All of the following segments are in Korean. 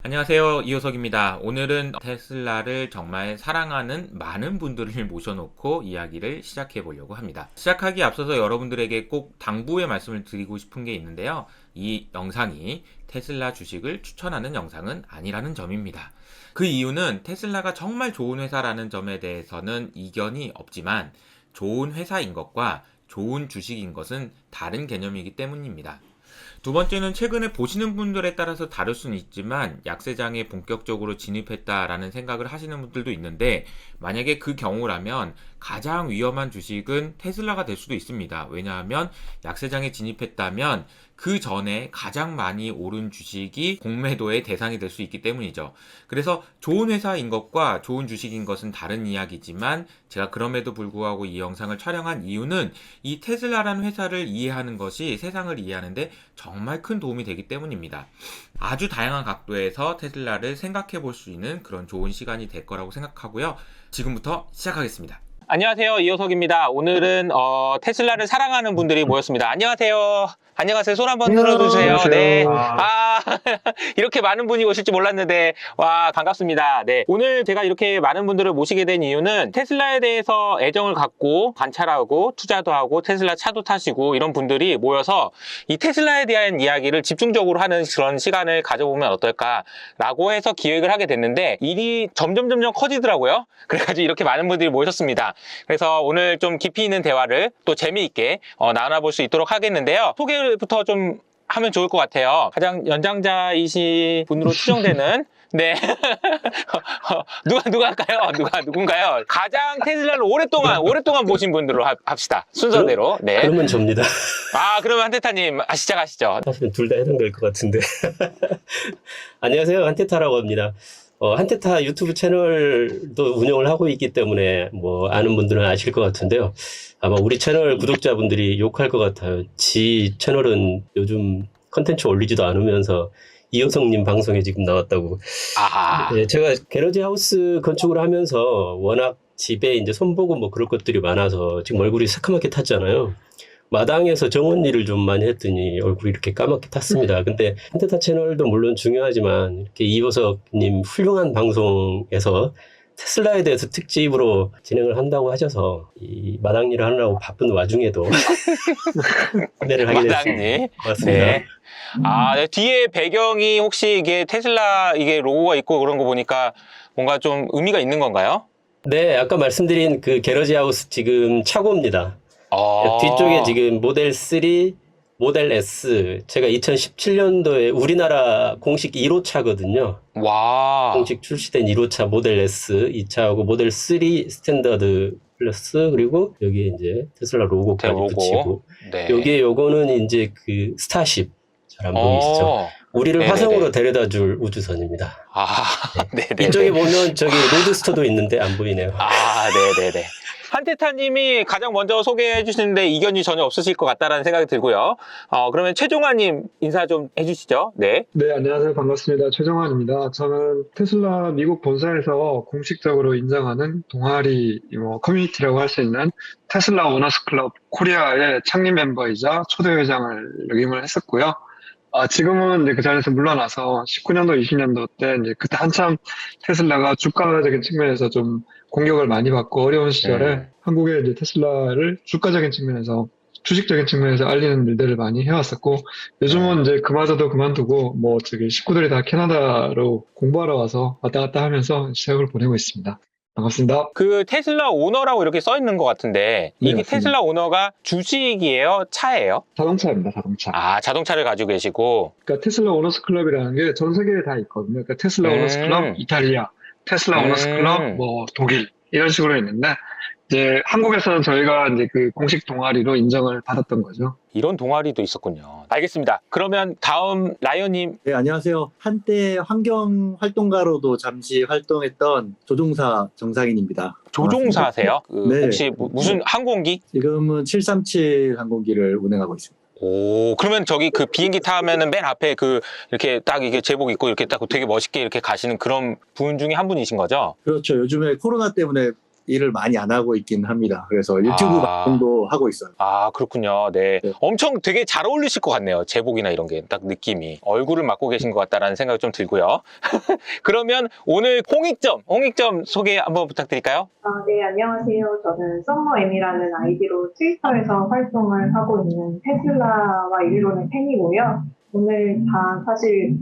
안녕하세요. 이호석입니다. 오늘은 테슬라를 정말 사랑하는 많은 분들을 모셔놓고 이야기를 시작해 보려고 합니다. 시작하기 앞서서 여러분들에게 꼭 당부의 말씀을 드리고 싶은 게 있는데요. 이 영상이 테슬라 주식을 추천하는 영상은 아니라는 점입니다. 그 이유는 테슬라가 정말 좋은 회사라는 점에 대해서는 이견이 없지만 좋은 회사인 것과 좋은 주식인 것은 다른 개념이기 때문입니다. 두 번째는 최근에 보시는 분들에 따라서 다를 수는 있지만 약세장에 본격적으로 진입했다라는 생각을 하시는 분들도 있는데, 만약에 그 경우라면 가장 위험한 주식은 테슬라가 될 수도 있습니다. 왜냐하면 약세장에 진입했다면 그 전에 가장 많이 오른 주식이 공매도의 대상이 될 수 있기 때문이죠. 그래서 좋은 회사인 것과 좋은 주식인 것은 다른 이야기지만, 제가 그럼에도 불구하고 이 영상을 촬영한 이유는 이 테슬라라는 회사를 이해하는 것이 세상을 이해하는데 정말 큰 도움이 되기 때문입니다. 아주 다양한 각도에서 테슬라를 생각해 볼 수 있는 그런 좋은 시간이 될 거라고 생각하고요. 지금부터 시작하겠습니다. 안녕하세요. 이호석입니다. 오늘은 테슬라를 사랑하는 분들이 모였습니다. 안녕하세요. 안녕하세요. 손 한번 들어주세요. 안녕하세요. 네. 이렇게 많은 분이 오실 줄 몰랐는데, 와, 반갑습니다. 네. 오늘 제가 이렇게 많은 분들을 모시게 된 이유는 테슬라에 대해서 애정을 갖고 관찰하고 투자도 하고 테슬라 차도 타시고 이런 분들이 모여서 이 테슬라에 대한 이야기를 집중적으로 하는 그런 시간을 가져보면 어떨까라고 해서 기획을 하게 됐는데, 일이 점점 커지더라고요. 그래가지고 이렇게 많은 분들이 모셨습니다. 그래서 오늘 좀 깊이 있는 대화를 또 재미있게 나눠볼 수 있도록 하겠는데요. 소개부터 좀 하면 좋을 것 같아요. 가장 연장자이신 분으로 추정되는 네. 누가 할까요? 누군가요? 가장 테슬라를 오랫동안 보신 분들로 합시다. 순서대로. 네. 그러면 접니다. 그러면 한테타님, 시작하시죠. 사실은 둘 다 해당될 것 같은데. 안녕하세요. 한테타라고 합니다. 한테타 유튜브 채널도 운영을 하고 있기 때문에 아는 분들은 아실 것 같은데요. 아마 우리 채널 구독자분들이 욕할 것 같아요. 지 채널은 요즘 컨텐츠 올리지도 않으면서 이호성님 방송에 지금 나왔다고. 예, 제가 게러지 하우스 건축을 하면서 워낙 집에 이제 손보고 그럴 것들이 많아서 지금 얼굴이 새카맣게 탔잖아요. 마당에서 정원 일을 좀 많이 했더니 얼굴이 이렇게 까맣게 탔습니다. 근데 한테타 채널도 물론 중요하지만 이렇게 이호석님 훌륭한 방송에서 테슬라에 대해서 특집으로 진행을 한다고 하셔서 이 마당 일을 하느라고 바쁜 와중에도 참여를 하게 됐습니다. 맞습니다. 네. 네. 뒤에 배경이 혹시 이게 테슬라 이게 로고가 있고 그런 거 보니까 뭔가 좀 의미가 있는 건가요? 네, 아까 말씀드린 그 게러지 하우스 지금 차고입니다. 뒤쪽에 지금 모델 3, 모델 S, 제가 2017년도에 우리나라 공식 1호차거든요. 와. 공식 출시된 1호차 모델 S 2차하고 모델 3 스탠다드 플러스, 그리고 여기에 이제 테슬라 로고까지 붙이고. 네. 여기에 요거는 이제 그 스타쉽, 잘 안 보이시죠? 우리를 네네네. 화성으로 데려다 줄 우주선입니다. 네. 이쪽에 보면 저기 로드스터도 있는데 안 보이네요. 네네네. 한테타님이 가장 먼저 소개해 주시는데 이견이 전혀 없으실 것 같다라는 생각이 들고요. 그러면 최종환님 인사 좀 해주시죠. 네. 네, 안녕하세요. 반갑습니다. 최정환입니다. 저는 테슬라 미국 본사에서 공식적으로 인정하는 동아리 커뮤니티라고 할 수 있는 테슬라 오너스 클럽 코리아의 창립 멤버이자 초대 회장을 역임을 했었고요. 지금은 이제 그 자리에서 물러나서 19년도, 20년도 때 이제 그때 한참 테슬라가 주가적인 측면에서 좀 공격을 많이 받고 어려운 시절에 한국의 이제 테슬라를 주가적인 측면에서, 주식적인 측면에서 알리는 일들을 많이 해왔었고, 요즘은 이제 그마저도 그만두고 식구들이 다 캐나다로 공부하러 와서 왔다 갔다 하면서 시작을 보내고 있습니다. 반갑습니다. 그 테슬라 오너라고 이렇게 써 있는 것 같은데, 네, 이게 맞습니다. 테슬라 오너가 주식이에요? 차예요? 자동차입니다, 자동차. 자동차를 가지고 계시고. 그러니까 테슬라 오너스 클럽이라는 게 전 세계에 다 있거든요. 그러니까 테슬라 오너스 클럽 이탈리아, 테슬라 오너스 클럽 독일, 이런 식으로 있는데, 이제 한국에서는 저희가 이제 그 공식 동아리로 인정을 받았던 거죠. 이런 동아리도 있었군요. 알겠습니다. 그러면 다음 라이언님. 네, 안녕하세요. 한때 환경활동가로도 잠시 활동했던 조종사 정상인입니다. 조종사세요? 네. 혹시 무슨 항공기? 지금은 737 항공기를 운행하고 있습니다. 그러면 저기 그 비행기 타면은 맨 앞에 이렇게 딱 이게 제복 입고 이렇게 딱 되게 멋있게 이렇게 가시는 그런 분 중에 한 분이신 거죠? 그렇죠. 요즘에 코로나 때문에 일을 많이 안 하고 있긴 합니다. 그래서 유튜브 방송도 하고 있어요. 아, 그렇군요. 네. 네. 엄청 되게 잘 어울리실 것 같네요. 제복이나 이런 게 딱 느낌이. 얼굴을 맡고 계신 것 같다라는 생각이 좀 들고요. 그러면 오늘 홍익점 소개 한번 부탁드릴까요? 네, 안녕하세요. 저는 썸머엠이라는 아이디로 트위터에서 활동을 하고 있는 테슬라와 일론의 팬이고요. 오늘 다 사실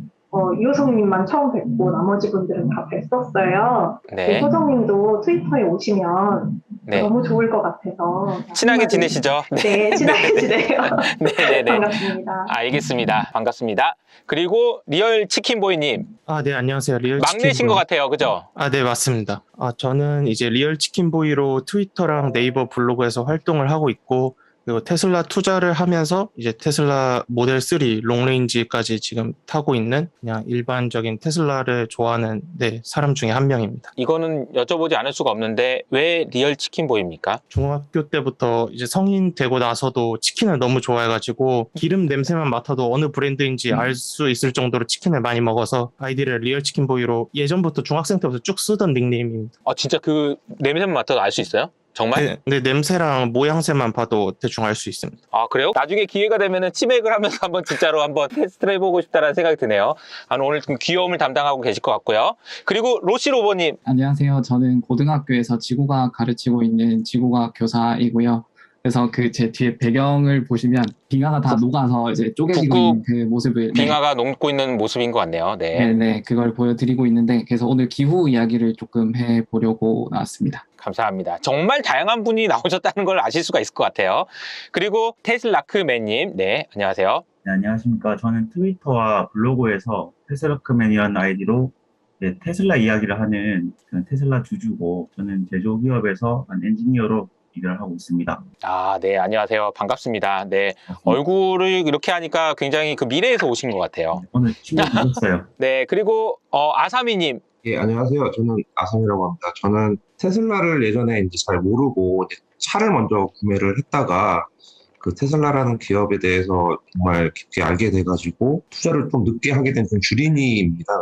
이호성님만 처음 뵙고 나머지 분들은 다 뵀었어요. 네. 호성님도 트위터에 오시면 네. 너무 좋을 것 같아서 친하게 지내시죠? 네, 친하게 지내요. 네네네. 반갑습니다. 알겠습니다. 반갑습니다. 그리고 리얼 치킨보이님. 네, 안녕하세요. 리얼 막내신 치킨보이. 것 같아요. 그죠? 네, 맞습니다. 저는 이제 리얼 치킨보이로 트위터랑 네이버 블로그에서 활동을 하고 있고, 그리고 테슬라 투자를 하면서 이제 테슬라 모델 3 롱레인지까지 지금 타고 있는 그냥 일반적인 테슬라를 좋아하는 사람 중에 한 명입니다. 이거는 여쭤보지 않을 수가 없는데 왜 리얼 치킨보이입니까? 중학교 때부터 이제 성인 되고 나서도 치킨을 너무 좋아해가지고 기름 냄새만 맡아도 어느 브랜드인지 알 수 있을 정도로 치킨을 많이 먹어서 아이디를 리얼 치킨보이로 예전부터 중학생 때부터 쭉 쓰던 닉네임입니다. 진짜 그 냄새만 맡아도 알 수 있어요? 정말? 네, 냄새랑 모양새만 봐도 대충 알 수 있습니다. 그래요? 나중에 기회가 되면은 치맥을 하면서 한번 진짜로 한번 테스트를 해보고 싶다라는 생각이 드네요. 오늘 좀 귀여움을 담당하고 계실 것 같고요. 그리고 로시로버님. 안녕하세요. 저는 고등학교에서 지구과학 가르치고 있는 지구과학 교사이고요. 그래서 그 제 뒤에 배경을 보시면 빙하가 다 녹아서 이제 쪼개지고 북극 있는 그 모습을 빙하가 녹고 있는 모습인 것 같네요. 네. 네, 그걸 보여드리고 있는데 그래서 오늘 기후 이야기를 조금 해보려고 나왔습니다. 감사합니다. 정말 다양한 분이 나오셨다는 걸 아실 수가 있을 것 같아요. 그리고 테슬라크맨님. 네, 안녕하세요. 네, 안녕하십니까. 저는 트위터와 블로그에서 테슬라크맨이라는 아이디로 테슬라 이야기를 하는 테슬라 주주고, 저는 제조기업에서 엔지니어로 일을 하고 있습니다. 네, 안녕하세요. 반갑습니다. 네, 얼굴을 이렇게 하니까 굉장히 그 미래에서 오신 것 같아요. 오늘 친구 되셨어요. 네, 그리고 아사미님. 예, 안녕하세요. 저는 아sam이라고 합니다. 저는 테슬라를 예전에 이제 잘 모르고 이제 차를 먼저 구매를 했다가 그 테슬라라는 기업에 대해서 정말 깊게 알게 돼가지고 투자를 좀 늦게 하게 된 좀 주린이입니다.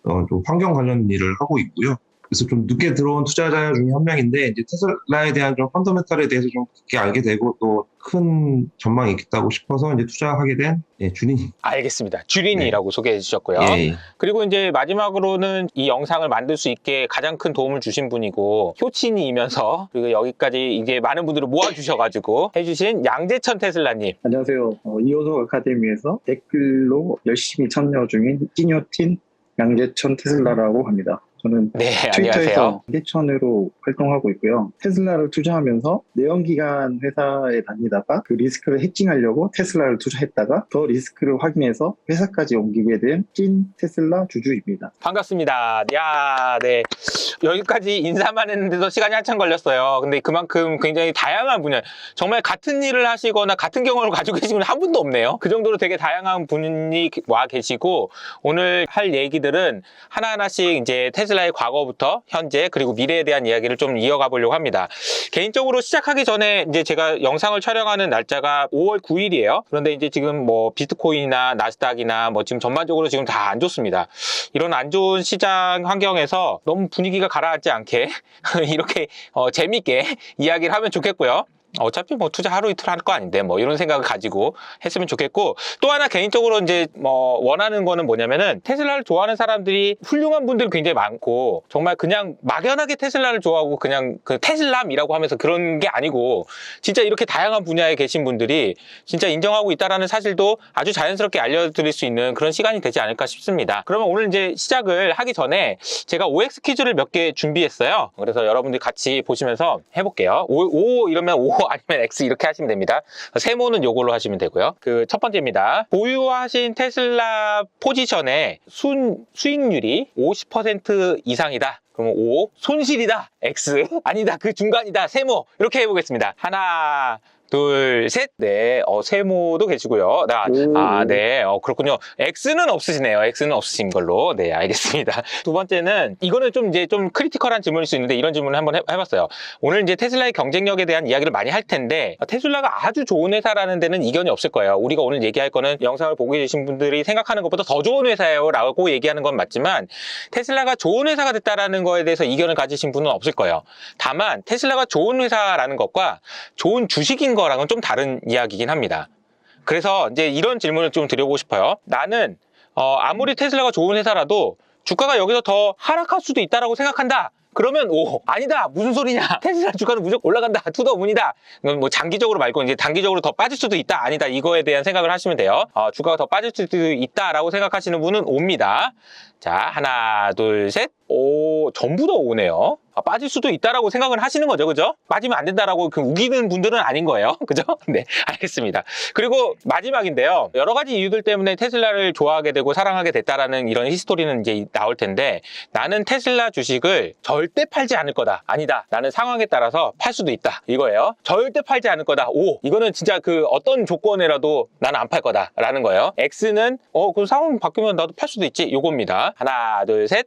그래서 좀 환경 관련 일을 하고 있고요. 그래서 좀 늦게 들어온 투자자 중에 한 명인데, 이제 테슬라에 대한 좀 펀더멘탈에 대해서 좀 깊게 알게 되고 또 큰 전망이 있다고 싶어서 이제 투자하게 된 주린이. 알겠습니다. 주린이라고 소개해 주셨고요. 예. 그리고 이제 마지막으로는 이 영상을 만들 수 있게 가장 큰 도움을 주신 분이고 효친이면서 그리고 여기까지 이제 많은 분들을 모아주셔가지고 해주신 양재천 테슬라님. 안녕하세요. 이호성 아카데미에서 댓글로 열심히 참여 중인 시니어팀 양재천 테슬라라고 합니다. 저는 네, 트위터에서 안녕하세요. 양재천으로 활동하고 있고요. 테슬라를 투자하면서 내연기관 회사에 다니다가 그 리스크를 해칭하려고 테슬라를 투자했다가 더 리스크를 확인해서 회사까지 옮기게 된 찐 테슬라 주주입니다. 반갑습니다. 야, 네. 여기까지 인사만 했는데도 시간이 한참 걸렸어요. 근데 그만큼 굉장히 다양한 분야, 정말 같은 일을 하시거나 같은 경험을 가지고 계신 분 한 분도 없네요. 그 정도로 되게 다양한 분이 와 계시고, 오늘 할 얘기들은 하나하나씩 이제 테슬라의 과거부터 현재 그리고 미래에 대한 이야기를 좀 이어가 보려고 합니다. 개인적으로 시작하기 전에 이제 제가 영상을 촬영하는 날짜가 5월 9일이에요. 그런데 이제 지금 뭐 비트코인이나 나스닥이나 뭐 지금 전반적으로 지금 다 안 좋습니다. 이런 안 좋은 시장 환경에서 너무 분위기가 가라앉지 않게 이렇게 재밌게 이야기를 하면 좋겠고요. 어차피 뭐 투자 하루 이틀 할 거 아닌데 뭐 이런 생각을 가지고 했으면 좋겠고, 또 하나 개인적으로 이제 뭐 원하는 거는 뭐냐면은 테슬라를 좋아하는 사람들이 훌륭한 분들이 굉장히 많고, 정말 그냥 막연하게 테슬라를 좋아하고 그냥 그 테슬람이라고 하면서 그런 게 아니고 진짜 이렇게 다양한 분야에 계신 분들이 진짜 인정하고 있다라는 사실도 아주 자연스럽게 알려드릴 수 있는 그런 시간이 되지 않을까 싶습니다. 그러면 오늘 이제 시작을 하기 전에 제가 OX 퀴즈를 몇 개 준비했어요. 그래서 여러분들이 같이 보시면서 해볼게요. O 이러면 O 아니면 X 이렇게 하시면 됩니다. 세모는 요걸로 하시면 되고요. 그 첫 번째입니다. 보유하신 테슬라 포지션의 수익률이 50% 이상이다. 그러면 O. 손실이다. X. 아니다. 그 중간이다. 세모. 이렇게 해보겠습니다. 하나, 둘, 셋. 네, 세모도 계시고요. 네, 그렇군요. X는 없으시네요. X는 없으신 걸로. 네, 알겠습니다. 두 번째는, 이거는 좀 이제 좀 크리티컬한 질문일 수 있는데, 이런 질문을 한번 해봤어요. 오늘 이제 테슬라의 경쟁력에 대한 이야기를 많이 할 텐데, 테슬라가 아주 좋은 회사라는 데는 이견이 없을 거예요. 우리가 오늘 얘기할 거는 영상을 보고 계신 분들이 생각하는 것보다 더 좋은 회사예요 라고 얘기하는 건 맞지만, 테슬라가 좋은 회사가 됐다라는 거에 대해서 이견을 가지신 분은 없을 거예요. 다만, 테슬라가 좋은 회사라는 것과 좋은 주식인 거랑은 좀 다른 이야기긴 합니다. 그래서 이제 이런 질문을 좀 드려보고 싶어요. 나는 아무리 테슬라가 좋은 회사라도 주가가 여기서 더 하락할 수도 있다라고 생각한다. 그러면 아니다, 무슨 소리냐, 테슬라 주가는 무조건 올라간다, 투더문이다. 이건 뭐 장기적으로 말고 이제 단기적으로 더 빠질 수도 있다, 아니다, 이거에 대한 생각을 하시면 돼요. 주가가 더 빠질 수도 있다라고 생각하시는 분은 O입니다. 자, 하나, 둘, 셋. 전부 다 O네요. 빠질 수도 있다라고 생각을 하시는 거죠, 그죠? 빠지면 안 된다라고 우기는 분들은 아닌 거예요, 그죠? 네, 알겠습니다. 그리고 마지막인데요. 여러 가지 이유들 때문에 테슬라를 좋아하게 되고 사랑하게 됐다라는 이런 히스토리는 이제 나올 텐데, 나는 테슬라 주식을 절대 팔지 않을 거다. 아니다. 나는 상황에 따라서 팔 수도 있다. 이거예요. 절대 팔지 않을 거다. 이거는 진짜 어떤 조건에라도 나는 안 팔 거다라는 거예요. X는 그 상황 바뀌면 나도 팔 수도 있지. 요겁니다. 하나, 둘, 셋.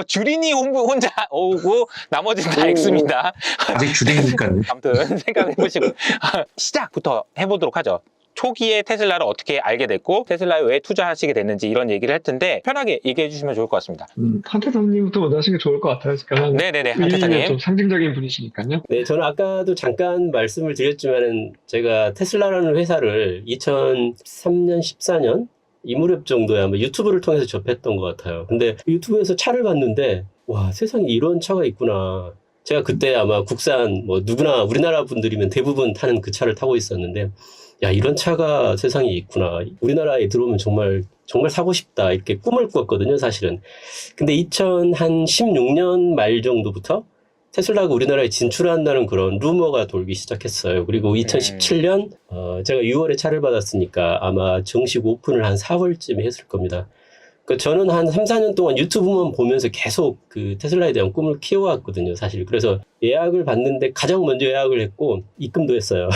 주린이 혼자 O고 나머지는 다 X입니다. 아직 주댕이니까요. 아무튼 생각해보시고 시작부터 해보도록 하죠. 초기에 테슬라를 어떻게 알게 됐고 테슬라에 왜 투자하시게 됐는지 이런 얘기를 할 텐데 편하게 얘기해 주시면 좋을 것 같습니다. 한태사님부터 먼저 하시는 게 좋을 것 같아요. 네네네, 한태사님. 좀 상징적인 분이시니까요. 네, 저는 아까도 잠깐 말씀을 드렸지만은 제가 테슬라라는 회사를 2013년, 14년 이 무렵 정도에 아마 유튜브를 통해서 접했던 것 같아요. 근데 유튜브에서 차를 봤는데 와, 세상에 이런 차가 있구나. 제가 그때 아마 국산 누구나 우리나라 분들이면 대부분 타는 그 차를 타고 있었는데 야, 이런 차가 세상에 있구나. 우리나라에 들어오면 정말 사고 싶다. 이렇게 꿈을 꾸었거든요, 사실은. 근데 2016년 말 정도부터 테슬라가 우리나라에 진출한다는 그런 루머가 돌기 시작했어요. 그리고 2017년 제가 6월에 차를 받았으니까 아마 정식 오픈을 한 4월쯤에 했을 겁니다. 저는 한 3, 4년 동안 유튜브만 보면서 계속 그 테슬라에 대한 꿈을 키워왔거든요, 사실. 그래서 예약을 받는데 가장 먼저 예약을 했고 입금도 했어요.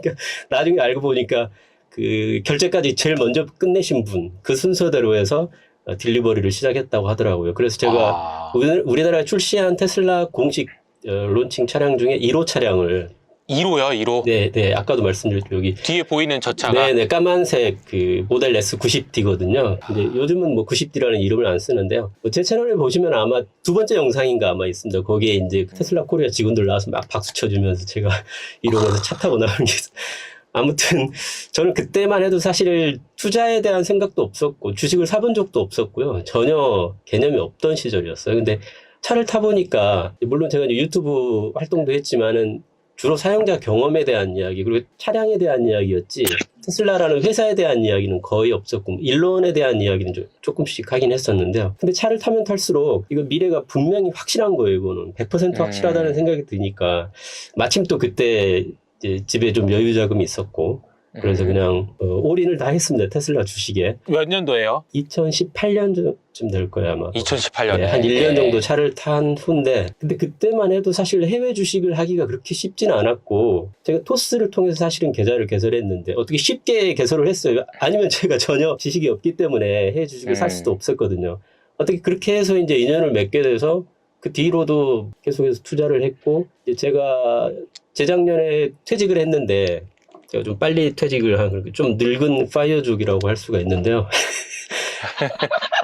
그러니까 나중에 알고 보니까 그 결제까지 제일 먼저 끝내신 분, 그 순서대로 해서 딜리버리를 시작했다고 하더라고요. 그래서 제가 우리나라에 출시한 테슬라 공식 론칭 차량 중에 1호 차량을 1호요, 1호? 네. 아까도 말씀드렸죠. 여기. 뒤에 보이는 저 차가? 네네. 까만색 그 모델 S 90D거든요. 근데 요즘은 90D라는 이름을 안 쓰는데요. 제 채널에 보시면 아마 두 번째 영상인가 아마 있습니다. 거기에 이제 테슬라 코리아 직원들 나와서 막 박수 쳐주면서 제가 이러면서 차 타고 나오는 게 있어요. 아무튼 저는 그때만 해도 사실 투자에 대한 생각도 없었고 주식을 사본 적도 없었고요. 전혀 개념이 없던 시절이었어요. 근데 차를 타보니까 물론 제가 이제 유튜브 활동도 했지만은 주로 사용자 경험에 대한 이야기 그리고 차량에 대한 이야기였지 테슬라라는 회사에 대한 이야기는 거의 없었고 일론에 대한 이야기는 조금씩 하긴 했었는데요. 근데 차를 타면 탈수록 이거 미래가 분명히 확실한 거예요. 이거는 100% 확실하다는 생각이 드니까 마침 또 그때 이제 집에 좀 여유 자금이 있었고 그래서 그냥 올인을 다 했습니다. 테슬라 주식에. 몇 년도예요? 2018년쯤 될 거예요 아마. 2018년에. 네, 한 1년 정도 차를 탄 후인데 근데 그때만 해도 사실 해외 주식을 하기가 그렇게 쉽지는 않았고 제가 토스를 통해서 사실은 계좌를 개설했는데 어떻게 쉽게 개설을 했어요. 아니면 제가 전혀 지식이 없기 때문에 해외 주식을 살 수도 없었거든요. 어떻게 그렇게 해서 이제 인연을 맺게 돼서 그 뒤로도 계속해서 투자를 했고 이제 제가 재작년에 퇴직을 했는데 제가 좀 빨리 퇴직을 한 좀 늙은 파이어족이라고 할 수가 있는데요.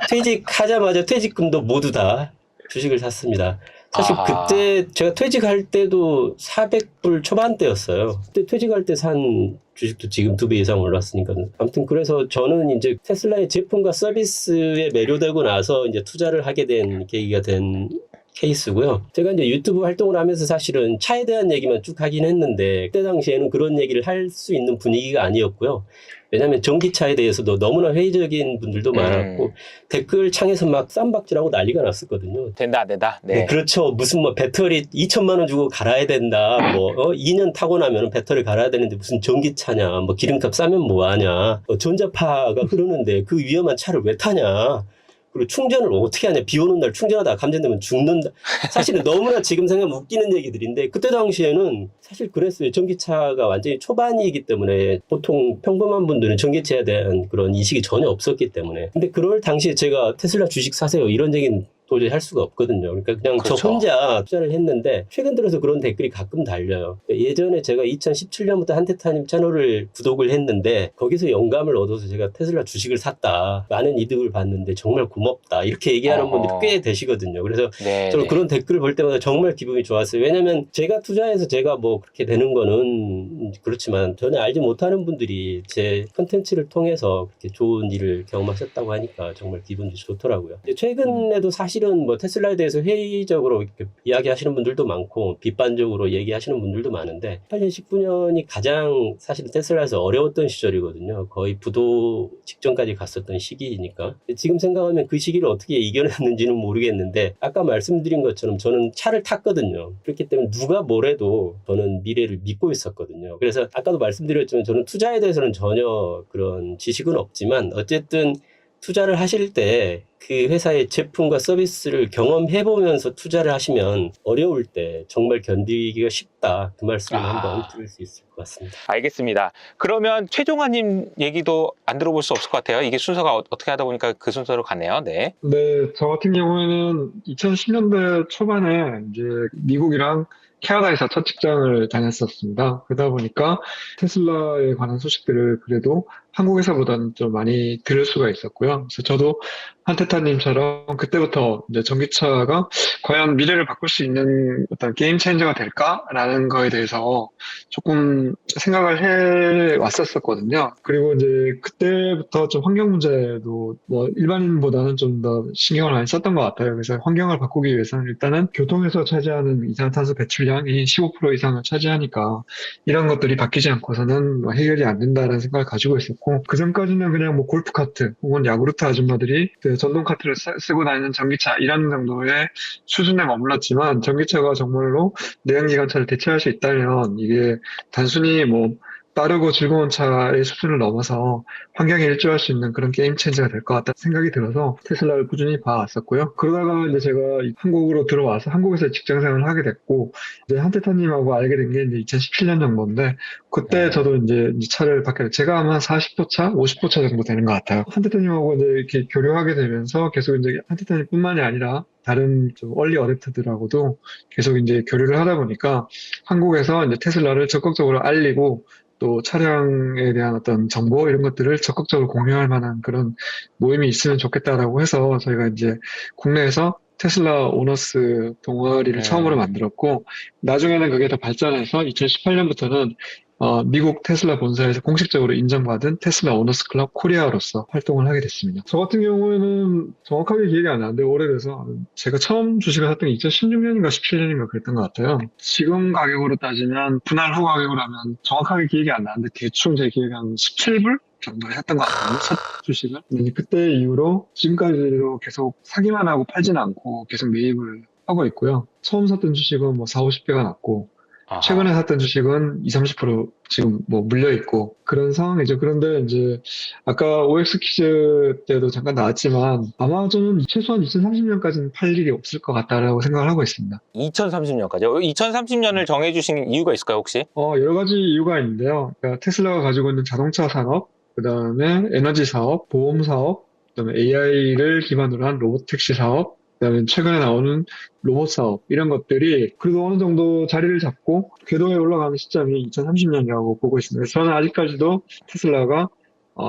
퇴직하자마자 퇴직금도 모두 다 주식을 샀습니다. 사실 그때 제가 퇴직할 때도 400불 초반대였어요. 그때 퇴직할 때 산 주식도 지금 2배 이상 올랐으니까. 아무튼 그래서 저는 이제 테슬라의 제품과 서비스에 매료되고 나서 이제 투자를 하게 된 계기가 된 케이스고요. 제가 이제 유튜브 활동을 하면서 사실은 차에 대한 얘기만 쭉 하긴 했는데 그때 당시에는 그런 얘기를 할 수 있는 분위기가 아니었고요. 왜냐하면 전기차에 대해서도 너무나 회의적인 분들도 많았고 댓글 창에서 막 쌈박질하고 난리가 났었거든요. 된다 안 된다. 네. 네, 그렇죠. 무슨 배터리 2천만 원 주고 갈아야 된다. 2년 타고 나면 배터리 갈아야 되는데 무슨 전기차냐. 기름값 싸면 뭐하냐. 전자파가 흐르는데 그 위험한 차를 왜 타냐. 그리고 충전을 어떻게 하냐. 비 오는 날 충전하다가 감전되면 죽는다. 사실은 너무나 지금 생각하면 웃기는 얘기들인데 그때 당시에는 사실 그랬어요. 전기차가 완전히 초반이기 때문에 보통 평범한 분들은 전기차에 대한 그런 인식이 전혀 없었기 때문에. 근데 그럴 당시에 제가 테슬라 주식 사세요 이런 얘기는 도저히 할 수가 없거든요. 그러니까 그냥 저 그렇죠. 혼자 투자를 했는데 최근 들어서 그런 댓글이 가끔 달려요. 예전에 제가 2017년부터 한테타님 채널을 구독을 했는데 거기서 영감을 얻어서 제가 테슬라 주식을 샀다. 많은 이득을 봤는데 정말 고맙다. 이렇게 얘기하는 분들이 꽤 되시거든요. 그래서 네, 저는 네. 그런 댓글을 볼 때마다 정말 기분이 좋았어요. 왜냐면 제가 투자해서 제가 뭐 그렇게 되는 거는 그렇지만 전혀 알지 못하는 분들이 제 컨텐츠를 통해서 그렇게 좋은 일을 경험하셨다고 하니까 정말 기분이 좋더라고요. 최근에도 사실은 뭐 테슬라에 대해서 회의적으로 이렇게 이야기하시는 분들도 많고 비판적으로 얘기하시는 분들도 많은데 18년, 19년이 가장 사실은 테슬라에서 어려웠던 시절이거든요. 거의 부도 직전까지 갔었던 시기이니까. 지금 생각하면 그 시기를 어떻게 이겨냈는지는 모르겠는데 아까 말씀드린 것처럼 저는 차를 탔거든요. 그렇기 때문에 누가 뭐래도 저는 미래를 믿고 있었거든요. 그래서 아까도 말씀드렸지만 저는 투자에 대해서는 전혀 그런 지식은 없지만 어쨌든 투자를 하실 때 그 회사의 제품과 서비스를 경험해보면서 투자를 하시면 어려울 때 정말 견디기가 쉽다. 그 말씀을 한번 들을 수 있을 것 같습니다. 알겠습니다. 그러면 최종환님 얘기도 안 들어볼 수 없을 것 같아요. 이게 순서가 어떻게 하다 보니까 그 순서로 갔네요. 네. 네, 저 같은 경우에는 2010년대 초반에 이제 미국이랑 캐나다에서 첫 직장을 다녔었습니다. 그러다 보니까 테슬라에 관한 소식들을 그래도 한국에서보다는 좀 많이 들을 수가 있었고요. 그래서 저도 한테타님처럼 그때부터 이제 전기차가 과연 미래를 바꿀 수 있는 어떤 게임 체인저가 될까라는 거에 대해서 조금 생각을 해 왔었거든요. 그리고 이제 그때부터 좀 환경 문제도 뭐 일반인보다는 좀 더 신경을 많이 썼던 것 같아요. 그래서 환경을 바꾸기 위해서는 일단은 교통에서 차지하는 이산화탄소 배출량이 15% 이상을 차지하니까 이런 것들이 바뀌지 않고서는 뭐 해결이 안 된다라는 생각을 가지고 있었고 그 전까지는 그냥 뭐 골프카트 혹은 야구르트 아줌마들이 그 전동 카트를 쓰고 다니는 전기차 이런 정도의 수준에 머물렀지만 전기차가 정말로 내연기관차를 대체할 수 있다면 이게 단순히 뭐 빠르고 즐거운 차의 수준을 넘어서 환경에 일조할 수 있는 그런 게임 체인저가 될 것 같다 생각이 들어서 테슬라를 꾸준히 봐왔었고요. 그러다가 이제 제가 한국으로 들어와서 한국에서 직장 생활을 하게 됐고 이제 한테타님하고 알게 된 게 이제 2017년 정도인데 그때 저도 이제 차를 바뀌었어요. 제가 아마 40도 차, 50도 차 정도 되는 것 같아요. 한테타님하고 이제 이렇게 교류하게 되면서 계속 이제 한테타님뿐만이 아니라 다른 좀 얼리 어댑터들하고도 계속 이제 교류를 하다 보니까 한국에서 이제 테슬라를 적극적으로 알리고 또 차량에 대한 어떤 정보 이런 것들을 적극적으로 공유할 만한 그런 모임이 있으면 좋겠다라고 해서 저희가 이제 국내에서 테슬라 오너스 동아리를 처음으로 만들었고 나중에는 그게 더 발전해서 2018년부터는 미국 테슬라 본사에서 공식적으로 인정받은 테슬라 오너스 클럽 코리아로서 활동을 하게 됐습니다. 저 같은 경우에는 정확하게 기억이 안 나는데 오래돼서 제가 처음 주식을 샀던 게 2016년인가 17년인가 그랬던 것 같아요. 지금 가격으로 따지면 분할 후 가격으로 하면 정확하게 기억이 안 나는데 대충 제 기억이 한 17불? 정도 했던 것 같거든요. 첫 주식을. 그때 이후로 지금까지도 계속 사기만 하고 팔진 않고 계속 매입을 하고 있고요. 처음 샀던 주식은 뭐 4, 50배가 났고 최근에 샀던 주식은 20, 30% 지금 뭐 물려있고 그런 상황이죠. 그런데 이제 아까 OX 퀴즈 때도 잠깐 나왔지만 아마 저는 최소한 2030년까지는 팔 일이 없을 것 같다라고 생각을 하고 있습니다. 2030년까지요? 2030년을 정해주신 이유가 있을까요, 혹시? 여러 가지 이유가 있는데요. 그러니까 테슬라가 가지고 있는 자동차 산업, 그 다음에 에너지 사업, 보험 사업, 그 다음에 AI를 기반으로 한 로봇 택시 사업, 그다음에 최근에 나오는 로봇 사업 이런 것들이 그래도 어느 정도 자리를 잡고 궤도에 올라가는 시점이 2030년이라고 보고 있습니다. 저는 아직까지도 테슬라가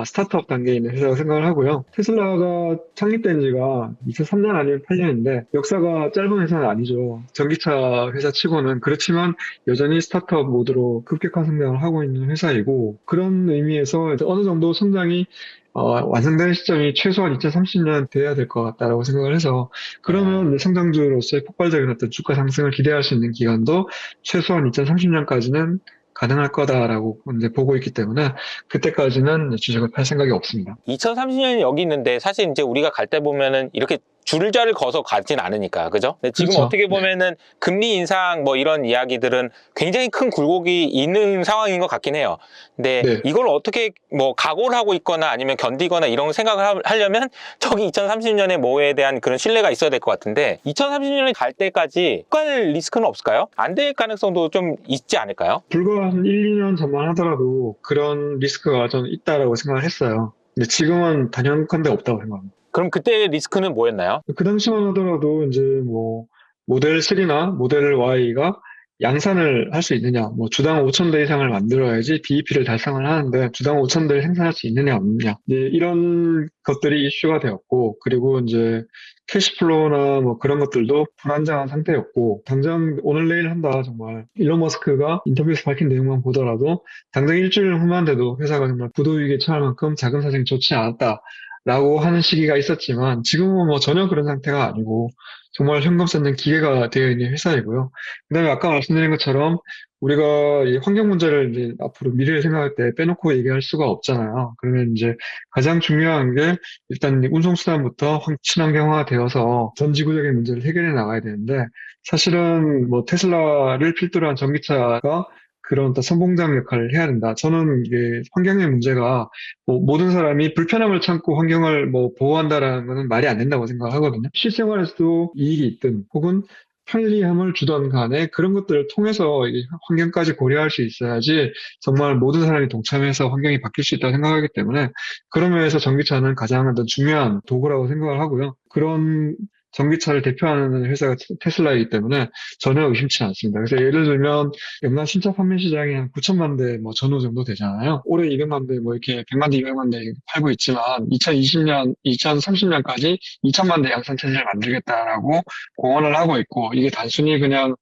스타트업 단계에 있는 회사라고 생각을 하고요. 테슬라가 창립된 지가 2003년 아니면 8년인데 역사가 짧은 회사는 아니죠. 전기차 회사 치고는 그렇지만 여전히 스타트업 모드로 급격한 성장을 하고 있는 회사이고 그런 의미에서 어느 정도 성장이 완성되는 시점이 최소한 2030년 돼야 될 것 같다라고 생각을 해서 그러면 성장주로서의 폭발적인 어떤 주가 상승을 기대할 수 있는 기간도 최소한 2030년까지는 가능할 거다라고 이제 보고 있기 때문에 그때까지는 주식을 팔 생각이 없습니다. 2030년이 여기 있는데 사실 이제 우리가 갈 때 보면은 이렇게 줄자를 거서 가진 않으니까, 그죠? 근데 지금 그렇죠. 어떻게 보면은 금리 인상 뭐 이런 이야기들은 굉장히 큰 굴곡이 있는 상황인 것 같긴 해요. 근데 네. 이걸 어떻게 뭐 각오를 하고 있거나 아니면 견디거나 이런 생각을 하려면 저기 2030년에 뭐에 대한 그런 신뢰가 있어야 될 것 같은데 2030년에 갈 때까지 갈 리스크는 없을까요? 안 될 가능성도 좀 있지 않을까요? 불과 한 1, 2년 전만 하더라도 그런 리스크가 좀 있다라고 생각을 했어요. 근데 지금은 단연컨대 없다고 생각합니다. 그럼 그때 리스크는 뭐였나요? 그 당시만 하더라도 이제 뭐 모델 3나 모델 Y가 양산을 할 수 있느냐, 뭐 주당 5,000대 이상을 만들어야지 BEP를 달성을 하는데 주당 5,000대를 생산할 수 있느냐 없느냐, 이제 이런 것들이 이슈가 되었고, 그리고 이제 캐시플로우나 뭐 그런 것들도 불안정한 상태였고, 당장 오늘 내일 한다 정말 일론 머스크가 인터뷰에서 밝힌 내용만 보더라도 당장 일주일 후만 돼도 회사가 정말 부도위기에 처할 만큼 자금 사정이 좋지 않았다 라고 하는 시기가 있었지만 지금은 뭐 전혀 그런 상태가 아니고 정말 현금 쌓는 기계가 되어 있는 회사이고요. 그다음에 아까 말씀드린 것처럼 우리가 이 환경 문제를 이제 앞으로 미래를 생각할 때 빼놓고 얘기할 수가 없잖아요. 그러면 이제 가장 중요한 게 일단 운송수단부터 친환경화 되어서 전 지구적인 문제를 해결해 나가야 되는데, 사실은 뭐 테슬라를 필두로 한 전기차가 그런 어떤 선봉장 역할을 해야 된다. 저는 이게 환경의 문제가 뭐 모든 사람이 불편함을 참고 환경을 뭐 보호한다라는 것은 말이 안 된다고 생각하거든요. 실생활에서도 이익이 있든 혹은 편리함을 주던 간에 그런 것들을 통해서 이 환경까지 고려할 수 있어야지 정말 모든 사람이 동참해서 환경이 바뀔 수 있다고 생각하기 때문에, 그런 면에서 전기차는 가장 어떤 중요한 도구라고 생각을 하고요. 그런 전기차를 대표하는 회사가 테슬라이기 때문에 전혀 의심치 않습니다. 그래서 예를 들면 연간 신차 판매 시장이 한 9천만 대 뭐 전후 정도 되잖아요. 올해 200만 대 뭐 이렇게 100만 대, 200만 대 팔고 있지만 2020년, 2030년까지 2천만 대 양산 체제를 만들겠다라고 공언을 하고 있고, 이게 단순히 그냥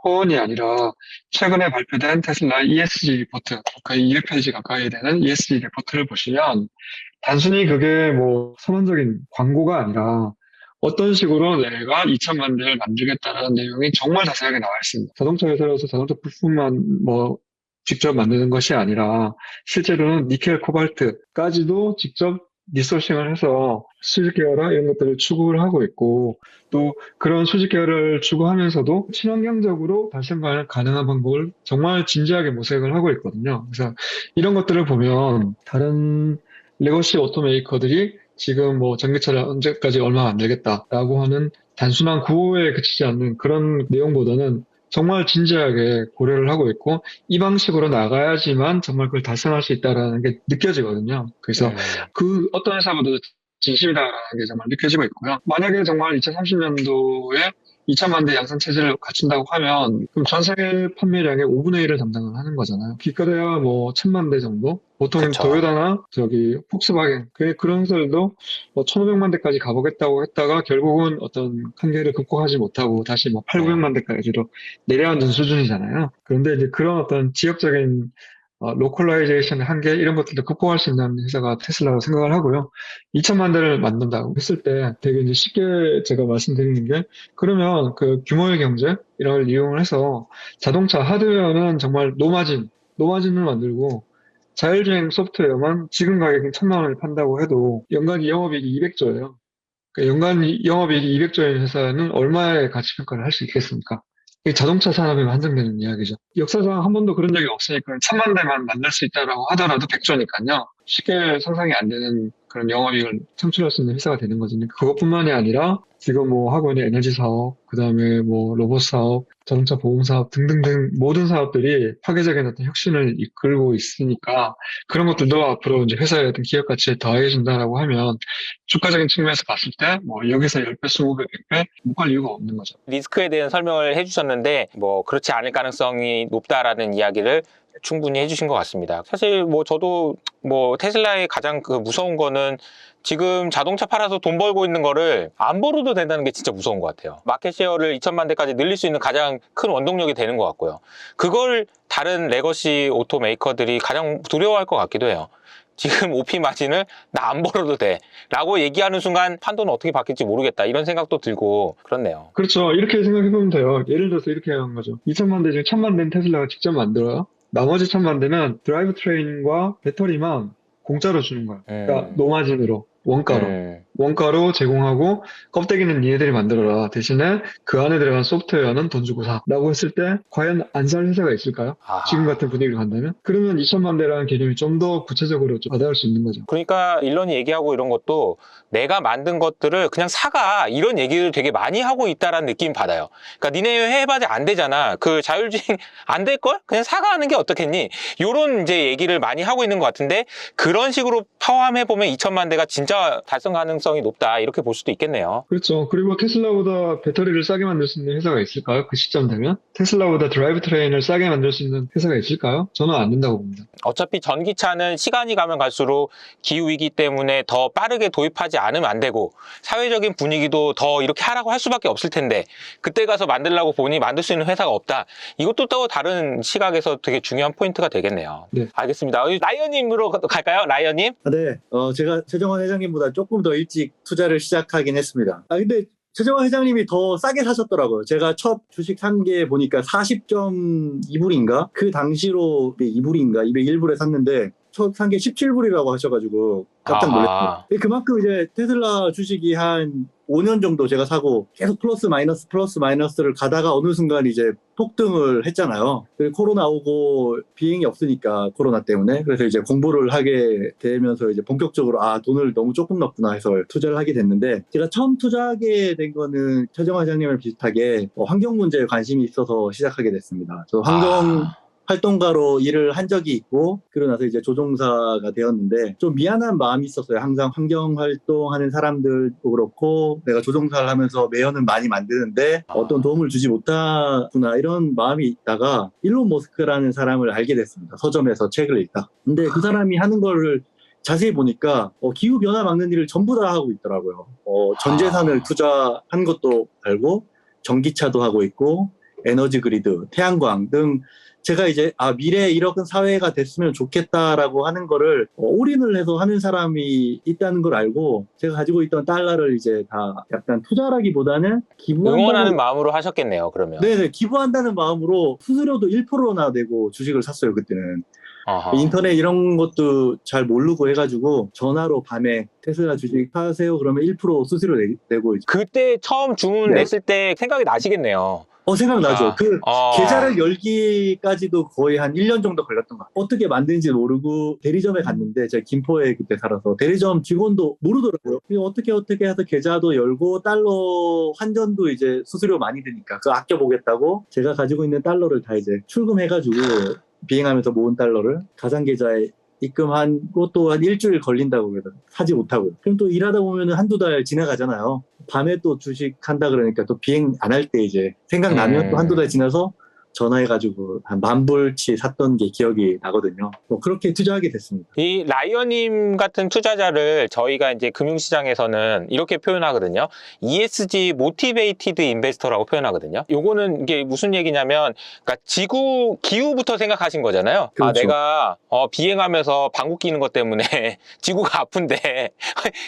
호언이 아니라 최근에 발표된 테슬라 ESG 리포트, 거의 200페이지 가까이 되는 ESG 리포트를 보시면 단순히 그게 뭐 선언적인 광고가 아니라 어떤 식으로 내가 2천만 대를 만들겠다는 내용이 정말 자세하게 나와 있습니다. 자동차 회사로서 자동차 부품만 뭐 직접 만드는 것이 아니라 실제로는 니켈, 코발트까지도 직접 리소싱을 해서 수직 계열화 이런 것들을 추구를 하고 있고, 또 그런 수직 계열을 추구하면서도 친환경적으로 달성 가능한 방법을 정말 진지하게 모색을 하고 있거든요. 그래서 이런 것들을 보면 다른 레거시 오토메이커들이 지금 뭐 전기차를 언제까지 얼마 만들겠다라고 하는 단순한 구호에 그치지 않는 그런 내용보다는 정말 진지하게 고려를 하고 있고, 이 방식으로 나가야지만 정말 그걸 달성할 수 있다라는 게 느껴지거든요. 그래서 그 어떤 회사보다도 진심이다라는 게 정말 느껴지고 있고요. 만약에 정말 2030년도에 2천만 대 양산 체제를 갖춘다고 하면 그럼 전 세계 판매량의 5분의 1을 담당을 하는 거잖아요. 기껏해야 뭐 1,000만 대 정도? 보통 그쵸. 도요타나 저기 폭스바겐 그런 회사들도 뭐 1,500만 대까지 가보겠다고 했다가 결국은 어떤 한계를 극복하지 못하고 다시 뭐 800~900만 대까지로 내려앉은 수준이잖아요. 그런데 이제 그런 어떤 지역적인 로컬라이제이션의 한계 이런 것들도 극복할 수 있는 회사가 테슬라라고 생각을 하고요. 2천만 대를 만든다고 했을 때 되게 이제 쉽게 제가 말씀드리는 게, 그러면 그 규모의 경제 이런 걸 이용을 해서 자동차 하드웨어는 정말 노마진을 만들고 자율주행 소프트웨어만 지금 가격인 1,000만 원을 판다고 해도 연간 영업이익이 200조예요. 연간 영업이익이 200조인 회사는 얼마의 가치평가를 할 수 있겠습니까? 이게 자동차 산업에 한정되는 이야기죠. 역사상 한 번도 그런 적이 없으니까 1,000만 대만 만들 수 있다고 하더라도 100조니까요. 쉽게 상상이 안 되는 그런 영업이익을 창출할 수 있는 회사가 되는 거죠. 그것뿐만이 아니라 지금 뭐 하고 있는 에너지 사업, 그 다음에 뭐 로봇 사업, 자동차 보험 사업 등등등 모든 사업들이 파괴적인 어떤 혁신을 이끌고 있으니까 그런 것들도 앞으로 이제 회사의 어떤 기업 가치에 더해진다라고 하면 주가적인 측면에서 봤을 때 뭐 여기서 10배, 20배, 100배 못 갈 이유가 없는 거죠. 리스크에 대한 설명을 해주셨는데 뭐 그렇지 않을 가능성이 높다라는 이야기를 충분히 해주신 것 같습니다. 사실 뭐 저도 뭐 테슬라의 가장 그 무서운 거는 지금 자동차 팔아서 돈 벌고 있는 거를 안 벌어도 된다는 게 진짜 무서운 것 같아요. 마켓 쉐어를 2천만 대까지 늘릴 수 있는 가장 큰 원동력이 되는 것 같고요. 그걸 다른 레거시 오토 메이커들이 가장 두려워할 것 같기도 해요. 지금 OP 마진을 나 안 벌어도 돼 라고 얘기하는 순간 판도는 어떻게 바뀔지 모르겠다 이런 생각도 들고 그렇네요. 그렇죠. 이렇게 생각해보면 돼요. 예를 들어서 이렇게 하는 거죠. 2천만 대 중 1,000만 대는 테슬라가 직접 만들어요. 나머지 1,000만 대는 드라이브 트레인과 배터리만 공짜로 주는 거예요. 그러니까 노마진으로. 원가로. 원가로 제공하고 껍데기는 니네들이 만들어라. 대신에 그 안에 들어간 소프트웨어는 돈 주고 사. 라고 했을 때 과연 안 살 회사가 있을까요? 아하. 지금 같은 분위기로 간다면? 그러면 2천만 대라는 개념이 좀 더 구체적으로 좀 와닿을 수 있는 거죠. 그러니까 일론이 얘기하고 이런 것도 내가 만든 것들을 그냥 사가 이런 얘기를 되게 많이 하고 있다라는 느낌 받아요. 그러니까 니네 해봐도 안 되잖아. 그 자율주행 안 될걸? 그냥 사가 하는 게 어떻겠니? 요런 이제 얘기를 많이 하고 있는 것 같은데 그런 식으로 파워함해보면 2천만 대가 진짜 달성 가능성이 높다 이렇게 볼 수도 있겠네요. 그렇죠. 그리고 테슬라보다 배터리를 싸게 만들 수 있는 회사가 있을까요? 그 시점 되면? 테슬라보다 드라이브 트레인을 싸게 만들 수 있는 회사가 있을까요? 저는 안 된다고 봅니다. 어차피 전기차는 시간이 가면 갈수록 기후위기 때문에 더 빠르게 도입하지 않으면 안 되고 사회적인 분위기도 더 이렇게 하라고 할 수밖에 없을 텐데 그때 가서 만들려고 보니 만들 수 있는 회사가 없다. 이것도 또 다른 시각에서 되게 중요한 포인트가 되겠네요. 네. 알겠습니다. 라이언님으로 갈까요? 라이언님? 네, 제가 최정원 회장님보다 조금 더 일찍 투자를 시작하긴 했습니다. 근데 최정원 회장님이 더 싸게 사셨더라고요. 제가 첫 주식 산 게 보니까 40.2불인가? 그 당시로 2불인가? 201불에 샀는데 첫 산 게 17불이라고 하셔가지고 깜짝 놀랐어요. 그만큼 이제 테슬라 주식이 한 5년 정도 제가 사고 계속 플러스 마이너스를 가다가 어느 순간 이제 폭등을 했잖아요. 코로나 오고 비행이 없으니까 코로나 때문에. 그래서 이제 공부를 하게 되면서 이제 본격적으로 돈을 너무 조금 넣었구나 해서 투자를 하게 됐는데 제가 처음 투자하게 된 거는 최정화 회장님을 비슷하게 환경 문제에 관심이 있어서 시작하게 됐습니다. 저 환경 활동가로 일을 한 적이 있고 그러고 나서 이제 조종사가 되었는데 좀 미안한 마음이 있었어요. 항상 환경 활동하는 사람들도 그렇고 내가 조종사를 하면서 매연은 많이 만드는데 어떤 도움을 주지 못하구나 이런 마음이 있다가 일론 머스크라는 사람을 알게 됐습니다. 서점에서 책을 읽다. 근데 그 사람이 하는 거를 자세히 보니까 기후변화 막는 일을 전부 다 하고 있더라고요. 전 재산을 투자한 것도 알고 전기차도 하고 있고 에너지 그리드, 태양광 등 제가 이제 미래에 이런 사회가 됐으면 좋겠다라고 하는 거를 올인을 해서 하는 사람이 있다는 걸 알고 제가 가지고 있던 달러를 이제 다 약간 투자라기보다는 응원하는 마음으로 하셨겠네요. 그러면. 네네, 기부한다는 마음으로 수수료도 1%나 내고 주식을 샀어요. 그때는. 아하. 인터넷 이런 것도 잘 모르고 해가지고 전화로 밤에 테슬라 주식 사세요 그러면 1% 수수료 내고 이제. 그때 처음 주문 냈을 때 생각이 나시겠네요. 생각나죠. 계좌를 열기까지도 거의 한 1년 정도 걸렸던 것 같아요. 어떻게 만드는지 모르고 대리점에 갔는데 제가 김포에 그때 살아서 대리점 직원도 모르더라고요. 어떻게 해서 계좌도 열고 달러 환전도 이제 수수료 많이 드니까 그거 아껴보겠다고 제가 가지고 있는 달러를 다 이제 출금해가지고 비행하면서 모은 달러를 가상계좌에 입금한 것도 한 일주일 걸린다고 그래서 사지 못하고요. 그럼 또 일하다 보면 한두 달 지나가잖아요. 밤에 또 주식 한다 그러니까 또 비행 안 할 때 이제 생각나면 또 한두 달 지나서 전화해가지고 한 10,000불치 샀던 게 기억이 나거든요. 그렇게 투자하게 됐습니다. 이 라이언님 같은 투자자를 저희가 이제 금융시장에서는 이렇게 표현하거든요. ESG 모티베이티드 인베스터라고 표현하거든요. 요거는 이게 무슨 얘기냐면, 그러니까 기후부터 생각하신 거잖아요. 그렇죠. 내가 비행하면서 방구 끼는 것 때문에 지구가 아픈데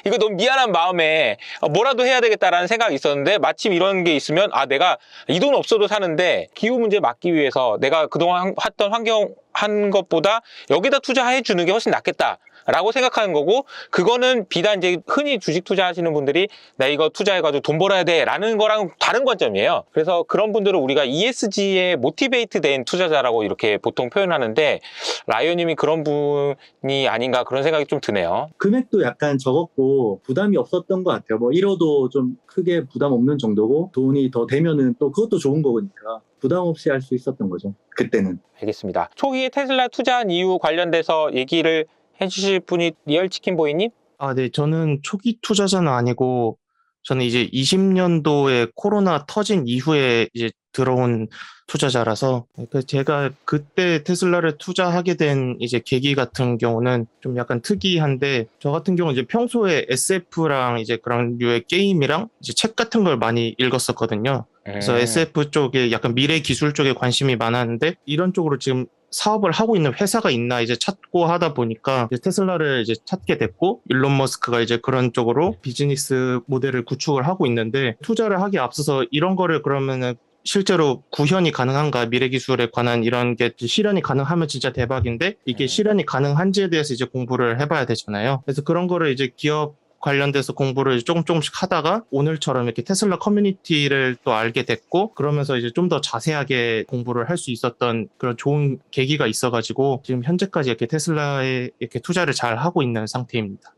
이거 너무 미안한 마음에 뭐라도 해야 되겠다라는 생각이 있었는데 마침 이런 게 있으면 내가 이 돈 없어도 사는데 기후 문제 막기 위해서 내가 그동안 했던 환경 한 것보다 여기다 투자해 주는 게 훨씬 낫겠다 라고 생각하는 거고, 그거는 비단 이제 흔히 주식 투자하시는 분들이 나 이거 투자해가지고 돈 벌어야 돼 라는 거랑 다른 관점이에요. 그래서 그런 분들은 우리가 ESG에 모티베이트 된 투자자라고 이렇게 보통 표현하는데 라이언님이 그런 분이 아닌가 그런 생각이 좀 드네요. 금액도 약간 적었고 부담이 없었던 것 같아요. 1호도 좀 크게 부담 없는 정도고 돈이 더 되면은 또 그것도 좋은 거니까 부담 없이 할 수 있었던 거죠. 그때는. 알겠습니다. 초기에 테슬라 투자한 이유 관련돼서 얘기를 해주실 분이 리얼치킨보이님? 네, 저는 초기 투자자는 아니고, 저는 이제 20년도에 코로나 터진 이후에 이제 들어온 투자자라서, 제가 그때 테슬라를 투자하게 된 이제 계기 같은 경우는 좀 약간 특이한데, 저 같은 경우는 이제 평소에 SF랑 이제 그런 류의 게임이랑 이제 책 같은 걸 많이 읽었었거든요. 그래서 SF 쪽에 약간 미래 기술 쪽에 관심이 많았는데, 이런 쪽으로 지금 사업을 하고 있는 회사가 있나 이제 찾고 하다 보니까 이제 테슬라를 이제 찾게 됐고, 일론 머스크가 이제 그런 쪽으로 비즈니스 모델을 구축을 하고 있는데, 투자를 하기에 앞서서 이런 거를 그러면은 실제로 구현이 가능한가, 미래 기술에 관한 이런 게 실현이 가능하면 진짜 대박인데 이게 실현이 가능한지에 대해서 이제 공부를 해봐야 되잖아요. 그래서 그런 거를 이제 기업 관련돼서 공부를 조금씩 하다가 오늘처럼 이렇게 테슬라 커뮤니티를 또 알게 됐고, 그러면서 이제 좀 더 자세하게 공부를 할 수 있었던 그런 좋은 계기가 있어가지고 지금 현재까지 이렇게 테슬라에 이렇게 투자를 잘 하고 있는 상태입니다.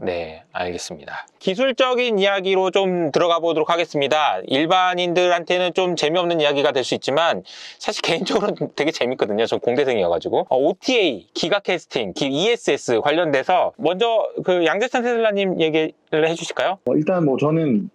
네, 알겠습니다. 기술적인 이야기로 좀 들어가 보도록 하겠습니다. 일반인들한테는 좀 재미없는 이야기가 될 수 있지만 사실 개인적으로는 되게 재밌거든요. 저 공대생이어가지고. OTA, 기가 캐스팅, ESS 관련돼서 먼저 그 양재찬 테슬라님 얘기를 해주실까요? 일단 뭐 저는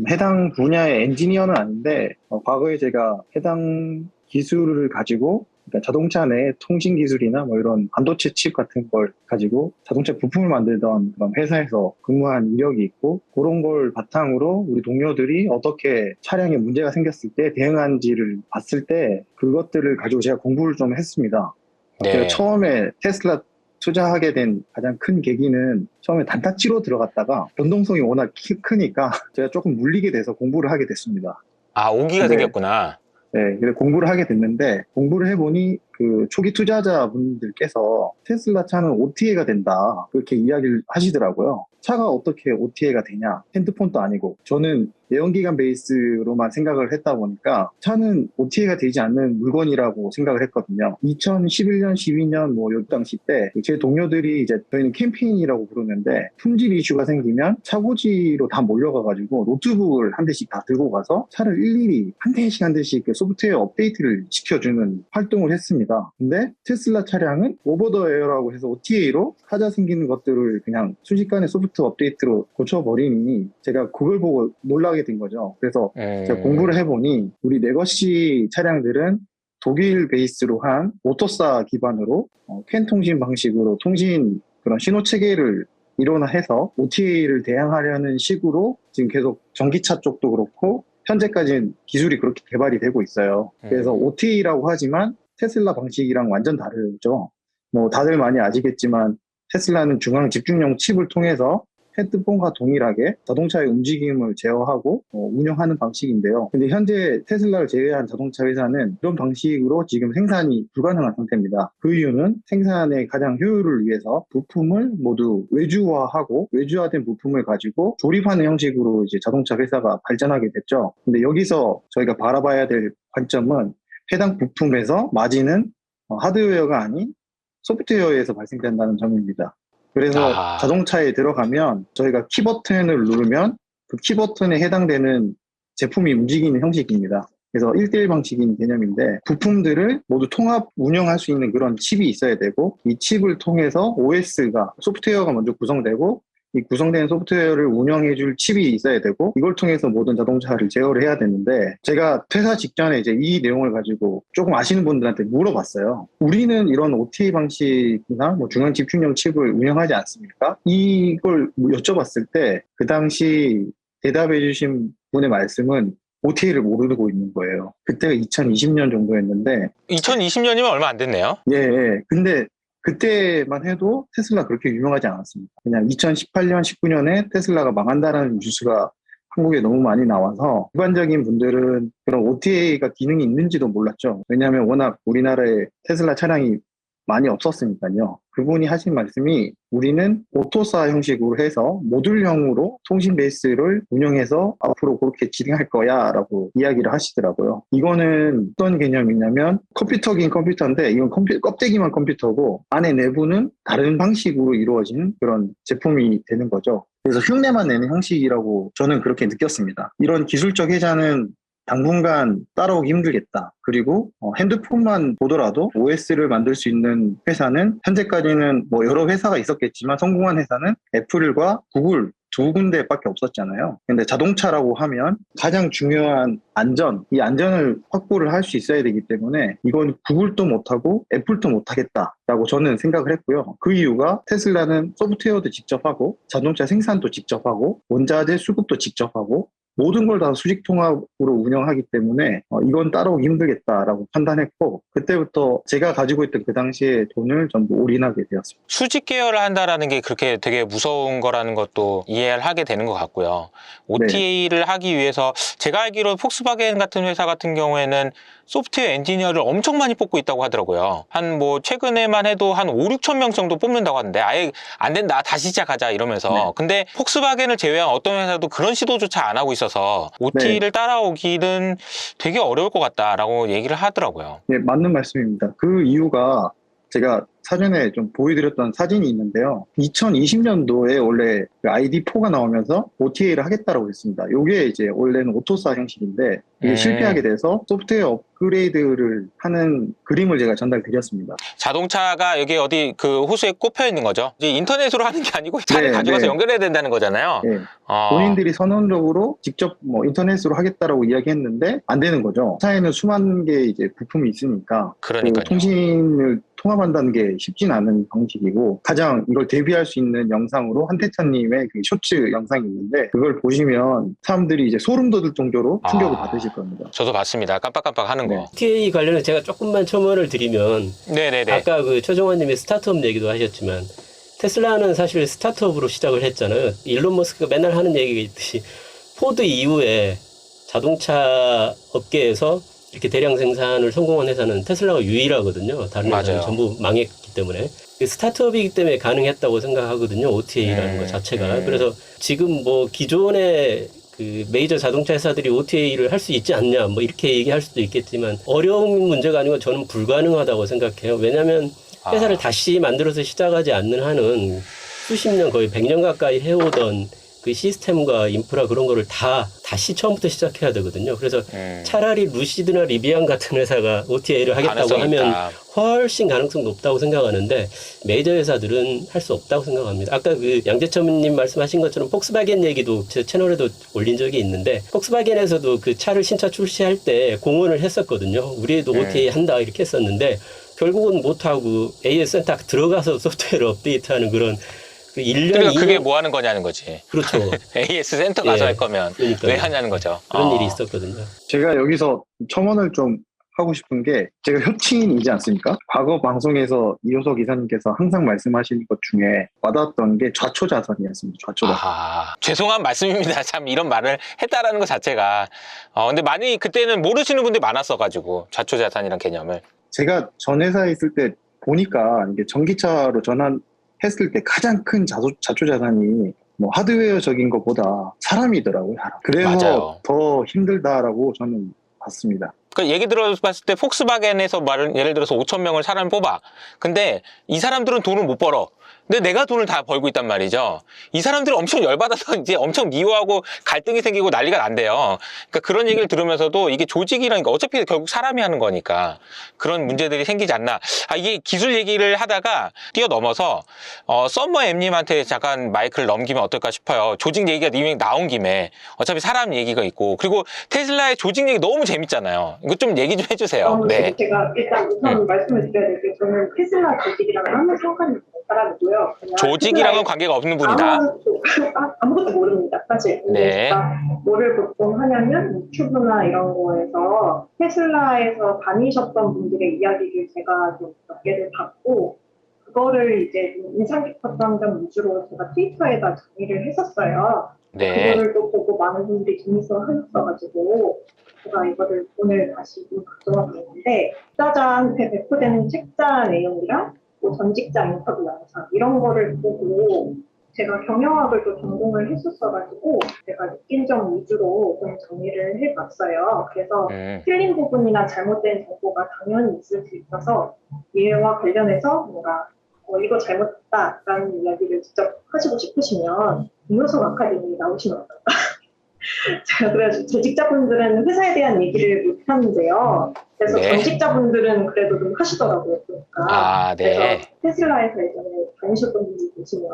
해당 분야의 엔지니어는 아닌데 과거에 제가 해당 기술을 가지고 그러니까 자동차 내 통신 기술이나 뭐 이런 반도체 칩 같은 걸 가지고 자동차 부품을 만들던 그런 회사에서 근무한 이력이 있고, 그런 걸 바탕으로 우리 동료들이 어떻게 차량에 문제가 생겼을 때 대응하는지를 봤을 때 그것들을 가지고 제가 공부를 좀 했습니다. 네. 제가 처음에 테슬라 투자하게 된 가장 큰 계기는 처음에 단타치로 들어갔다가 변동성이 워낙 크니까 제가 조금 물리게 돼서 공부를 하게 됐습니다. 아, 오기가 네. 생겼구나. 네, 그래서 공부를 하게 됐는데, 공부를 해보니 그 초기 투자자분들께서 테슬라 차는 OTA가 된다, 그렇게 이야기를 하시더라고요. 차가 어떻게 OTA가 되냐, 핸드폰도 아니고. 저는 내연기관 베이스로만 생각을 했다 보니까 차는 OTA가 되지 않는 물건이라고 생각을 했거든요. 2011년, 12년 뭐 요 당시 때 제 동료들이 이제 저희는 캠페인이라고 부르는데, 품질 이슈가 생기면 차고지로 다 몰려가가지고 노트북을 한 대씩 다 들고 가서 차를 일일이 한 대씩 그 소프트웨어 업데이트를 시켜주는 활동을 했습니다. 근데 테슬라 차량은 오버 더 에어라고 해서 OTA로 하자 생기는 것들을 그냥 순식간에 소프트 업데이트로 고쳐버리니 제가 그걸 보고 놀라게 된 거죠. 그래서 제가 공부를 해보니 우리 레거시 차량들은 독일 베이스로 한 오토사 기반으로 캔 통신 방식으로 통신 그런 신호 체계를 일원화해서 OTA를 대항하려는 식으로 지금 계속 전기차 쪽도 그렇고 현재까지는 기술이 그렇게 개발이 되고 있어요. 그래서 OTA라고 하지만 테슬라 방식이랑 완전 다르죠. 뭐 다들 많이 아시겠지만 테슬라는 중앙 집중형 칩을 통해서 핸드폰과 동일하게 자동차의 움직임을 제어하고 운영하는 방식인데요. 근데 현재 테슬라를 제외한 자동차 회사는 이런 방식으로 지금 생산이 불가능한 상태입니다. 그 이유는 생산의 가장 효율을 위해서 부품을 모두 외주화하고 외주화된 부품을 가지고 조립하는 형식으로 이제 자동차 회사가 발전하게 됐죠. 근데 여기서 저희가 바라봐야 될 관점은 해당 부품에서 마진은 하드웨어가 아닌 소프트웨어에서 발생된다는 점입니다. 그래서 자동차에 들어가면 저희가 키 버튼을 누르면 그 키 버튼에 해당되는 제품이 움직이는 형식입니다. 그래서 1대1 방식인 개념인데, 부품들을 모두 통합 운영할 수 있는 그런 칩이 있어야 되고, 이 칩을 통해서 OS가 소프트웨어가 먼저 구성되고, 이 구성된 소프트웨어를 운영해줄 칩이 있어야 되고, 이걸 통해서 모든 자동차를 제어를 해야 되는데, 제가 퇴사 직전에 이제 이 내용을 가지고 조금 아시는 분들한테 물어봤어요. 우리는 이런 OTA 방식이나 뭐 중앙 집중형 칩을 운영하지 않습니까? 이걸 여쭤봤을 때 그 당시 대답해 주신 분의 말씀은 OTA를 모르고 있는 거예요. 그때가 2020년 정도였는데. 2020년이면 얼마 안 됐네요. 예. 근데 그때만 해도 테슬라 그렇게 유명하지 않았습니다. 그냥 2018년, 19년에 테슬라가 망한다라는 뉴스가 한국에 너무 많이 나와서 일반적인 분들은 그런 OTA가 기능이 있는지도 몰랐죠. 왜냐하면 워낙 우리나라에 테슬라 차량이 많이 없었으니까요. 그분이 하신 말씀이 우리는 오토사 형식으로 해서 모듈형으로 통신 베이스를 운영해서 앞으로 그렇게 진행할 거야 라고 이야기를 하시더라고요. 이거는 어떤 개념이냐면 컴퓨터긴 컴퓨터인데 이건 껍데기만 컴퓨터고 안에 내부는 다른 방식으로 이루어진 그런 제품이 되는 거죠. 그래서 흉내만 내는 형식이라고 저는 그렇게 느꼈습니다. 이런 기술적 혜자는 당분간 따라오기 힘들겠다. 그리고 핸드폰만 보더라도 OS를 만들 수 있는 회사는 현재까지는 뭐 여러 회사가 있었겠지만 성공한 회사는 애플과 구글 두 군데밖에 없었잖아요. 근데 자동차라고 하면 가장 중요한 안전, 이 안전을 확보를 할 수 있어야 되기 때문에 이건 구글도 못하고 애플도 못하겠다라고 저는 생각을 했고요. 그 이유가 테슬라는 소프트웨어도 직접 하고 자동차 생산도 직접 하고 원자재 수급도 직접 하고 모든 걸 다 수직 통합으로 운영하기 때문에 이건 따라오기 힘들겠다라고 판단했고, 그때부터 제가 가지고 있던 그 당시에 돈을 전부 올인하게 되었습니다. 수직 계열을 한다라는 게 그렇게 되게 무서운 거라는 것도 이해를 하게 되는 것 같고요. OTA를 하기 위해서 제가 알기로 폭스바겐 같은 회사 같은 경우에는 소프트웨어 엔지니어를 엄청 많이 뽑고 있다고 하더라고요. 한 뭐 최근에만 해도 한 5, 6천 명 정도 뽑는다고 하는데 아예 안 된다, 다시 시작하자 이러면서. 네. 근데 폭스바겐을 제외한 어떤 회사도 그런 시도조차 안 하고 있어서 OT를 따라오기는 되게 어려울 것 같다라고 얘기를 하더라고요. 네, 맞는 말씀입니다. 그 이유가 제가 사전에 좀 보여드렸던 사진이 있는데요. 2020년도에 원래 그 ID4가 나오면서 OTA를 하겠다라고 했습니다. 이게 이제 원래는 오토사 형식인데 이게 실패하게 돼서 소프트웨어 업그레이드를 하는 그림을 제가 전달드렸습니다. 자동차가 여기 어디 그 호수에 꼽혀 있는 거죠. 이제 인터넷으로 하는 게 아니고 차를 네, 가져가서 네. 연결해야 된다는 거잖아요. 네. 어. 본인들이 선언적으로 직접 뭐 인터넷으로 하겠다라고 이야기했는데 안 되는 거죠. 차에는 수만 개의 이제 부품이 있으니까 그러니까요. 그 통신을 통합한다는 게 쉽진 않은 방식이고, 가장 이걸 대비할 수 있는 영상으로 한태찬님의 그 쇼츠 영상이 있는데 그걸 보시면 사람들이 이제 소름 돋을 정도로 충격을 받으실 겁니다. 저도 봤습니다. 깜빡깜빡 하는 거. OTA 관련해서 제가 조금만 첨언을 드리면 네네네. 아까 그 최종환님이 스타트업 얘기도 하셨지만 테슬라는 사실 스타트업으로 시작을 했잖아요. 일론 머스크가 맨날 하는 얘기가 있듯이 포드 이후에 자동차 업계에서 이렇게 대량 생산을 성공한 회사는 테슬라가 유일하거든요. 다른 회사는 맞아요. 전부 망했기 때문에. 스타트업이기 때문에 가능했다고 생각하거든요. OTA라는 것 자체가. 그래서 지금 뭐 기존의 그 메이저 자동차 회사들이 OTA를 할 수 있지 않냐 뭐 이렇게 얘기할 수도 있겠지만 어려운 문제가 아니고 저는 불가능하다고 생각해요. 왜냐하면 회사를 다시 만들어서 시작하지 않는 한은 수십 년 거의 100년 가까이 해오던 그 시스템과 인프라 그런 거를 다시 처음부터 시작해야 되거든요. 그래서 차라리 루시드나 리비안 같은 회사가 OTA를 하겠다고 하면 훨씬 가능성 높다고 생각하는데 메이저 회사들은 할 수 없다고 생각합니다. 아까 그 양재천님 말씀하신 것처럼 폭스바겐 얘기도 제 채널에도 올린 적이 있는데 폭스바겐에서도 그 차를 신차 출시할 때 공언을 했었거든요. 우리도 OTA 한다 이렇게 했었는데 결국은 못하고 AS 센터 들어가서 소프트웨어를 업데이트하는 그런 그 1년 그러니까 그게 뭐 하는 거냐는 거지. 그렇죠. AS 센터 가서 할 거면 그러니까요. 왜 하냐는 거죠. 그런 일이 있었거든요. 제가 여기서 첨언을 좀 하고 싶은 게, 제가 협치인이지 않습니까? 과거 방송에서 이효석 이사님께서 항상 말씀하시는 것 중에 와닿았던 게 좌초자산이었습니다. 좌초자산. 죄송한 말씀입니다. 참 이런 말을 했다라는 것 자체가. 근데 많이 그때는 모르시는 분들이 많았어가지고 좌초자산이란 개념을. 제가 전 회사에 있을 때 보니까 이게 전기차로 전환했을 때 가장 큰 자초자산이 뭐 하드웨어적인 것보다 사람이더라고요. 사람. 그래서 맞아요. 더 힘들다라고 저는 봤습니다. 그 얘기 들어봤을 때 폭스바겐에서 예를 들어서 5천 명을 사람을 뽑아. 근데 이 사람들은 돈을 못 벌어. 근데 내가 돈을 다 벌고 있단 말이죠. 이 사람들이 엄청 열받아서 이제 엄청 미워하고 갈등이 생기고 난리가 난대요. 그러니까 그런 얘기를 들으면서도 이게 조직이라니까 어차피 결국 사람이 하는 거니까 그런 문제들이 생기지 않나. 이게 기술 얘기를 하다가 뛰어넘어서 썸머 M님한테 잠깐 마이크를 넘기면 어떨까 싶어요. 조직 얘기가 이미 나온 김에 어차피 사람 얘기가 있고, 그리고 테슬라의 조직 얘기 너무 재밌잖아요. 이거 좀 얘기 좀 해주세요. 네. 제가 일단 우선 말씀을 드려야 될 게, 저는 테슬라 조직이랑은 아무 상관이 없는 사람이고요. 조직이랑은 관계가 없는 분이다. 아무것도 모릅니다, 사실. 네. 제가 뭐를 보통 하냐면 유튜브나 이런 거에서 테슬라에서 다니셨던 분들의 이야기를 제가 좀 몇 개를 봤고, 그거를 이제 좀 인상 깊었던 점 위주로 제가 트위터에다 정리를 했었어요. 네. 그거를 또 보고 많은 분들이 재밌어 하셨어가지고 제가 이거를 오늘 다시 좀 가져와 봤는데, 투자자한테 배포되는 책자 내용이랑 뭐 전직자 인터뷰 영상 이런 거를 보고 제가 경영학을 또 전공을 했었어가지고 제가 느낀 점 위주로 좀 정리를 해봤어요. 그래서 틀린 부분이나 잘못된 정보가 당연히 있을 수 있어서 이와 관련해서 뭔가 이거 잘못됐다라는 이야기를 직접 하시고 싶으시면 이효석 아카데미 나오시면 어떨까? 제가 그래서 재직자분들은 회사에 대한 얘기를 못 하는데요. 그래서 네. 전직자분들은 그래도 좀 하시더라고요. 그러니까. 네. 그래서 테슬라에서 예전에 다니셨던 분들 계시면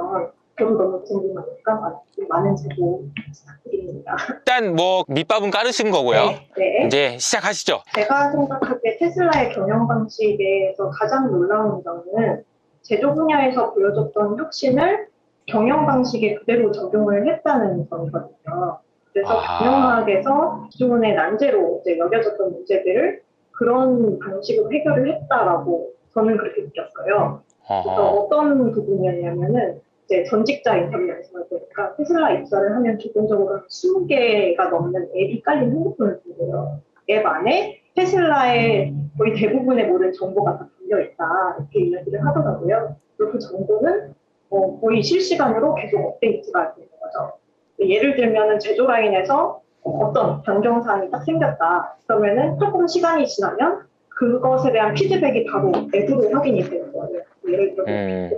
저도 너무 궁금하니까 많은 제보 부탁드립니다. 일단 뭐 밑밥은 깔으신 거고요. 네. 이제 시작하시죠. 제가 생각하기에 테슬라의 경영 방식에서 가장 놀라운 점은 제조 분야에서 보여줬던 혁신을 경영 방식에 그대로 적용을 했다는 점이거든요. 그래서 경영학에서 기존의 난제로 이제 여겨졌던 문제들을 그런 방식으로 해결을 했다라고 저는 그렇게 느꼈어요. 그래서 어떤 부분이었냐면은 이제 전직자 인터뷰 말씀을 보니까 테슬라 입사를 하면 기본적으로 20개가 넘는 앱이 깔린 핸드폰을 준대요. 앱 안에 테슬라의 거의 대부분의 모든 정보가 다 담겨 있다 이렇게 이야기를 하더라고요. 그리고 그 정보는 거의 실시간으로 계속 업데이트가 되는 거죠. 예를 들면은 제조 라인에서 어떤 변경사항이 딱 생겼다. 그러면은 조금 시간이 지나면 그것에 대한 피드백이 바로 앱으로 확인이 되는 거예요. 예를 들어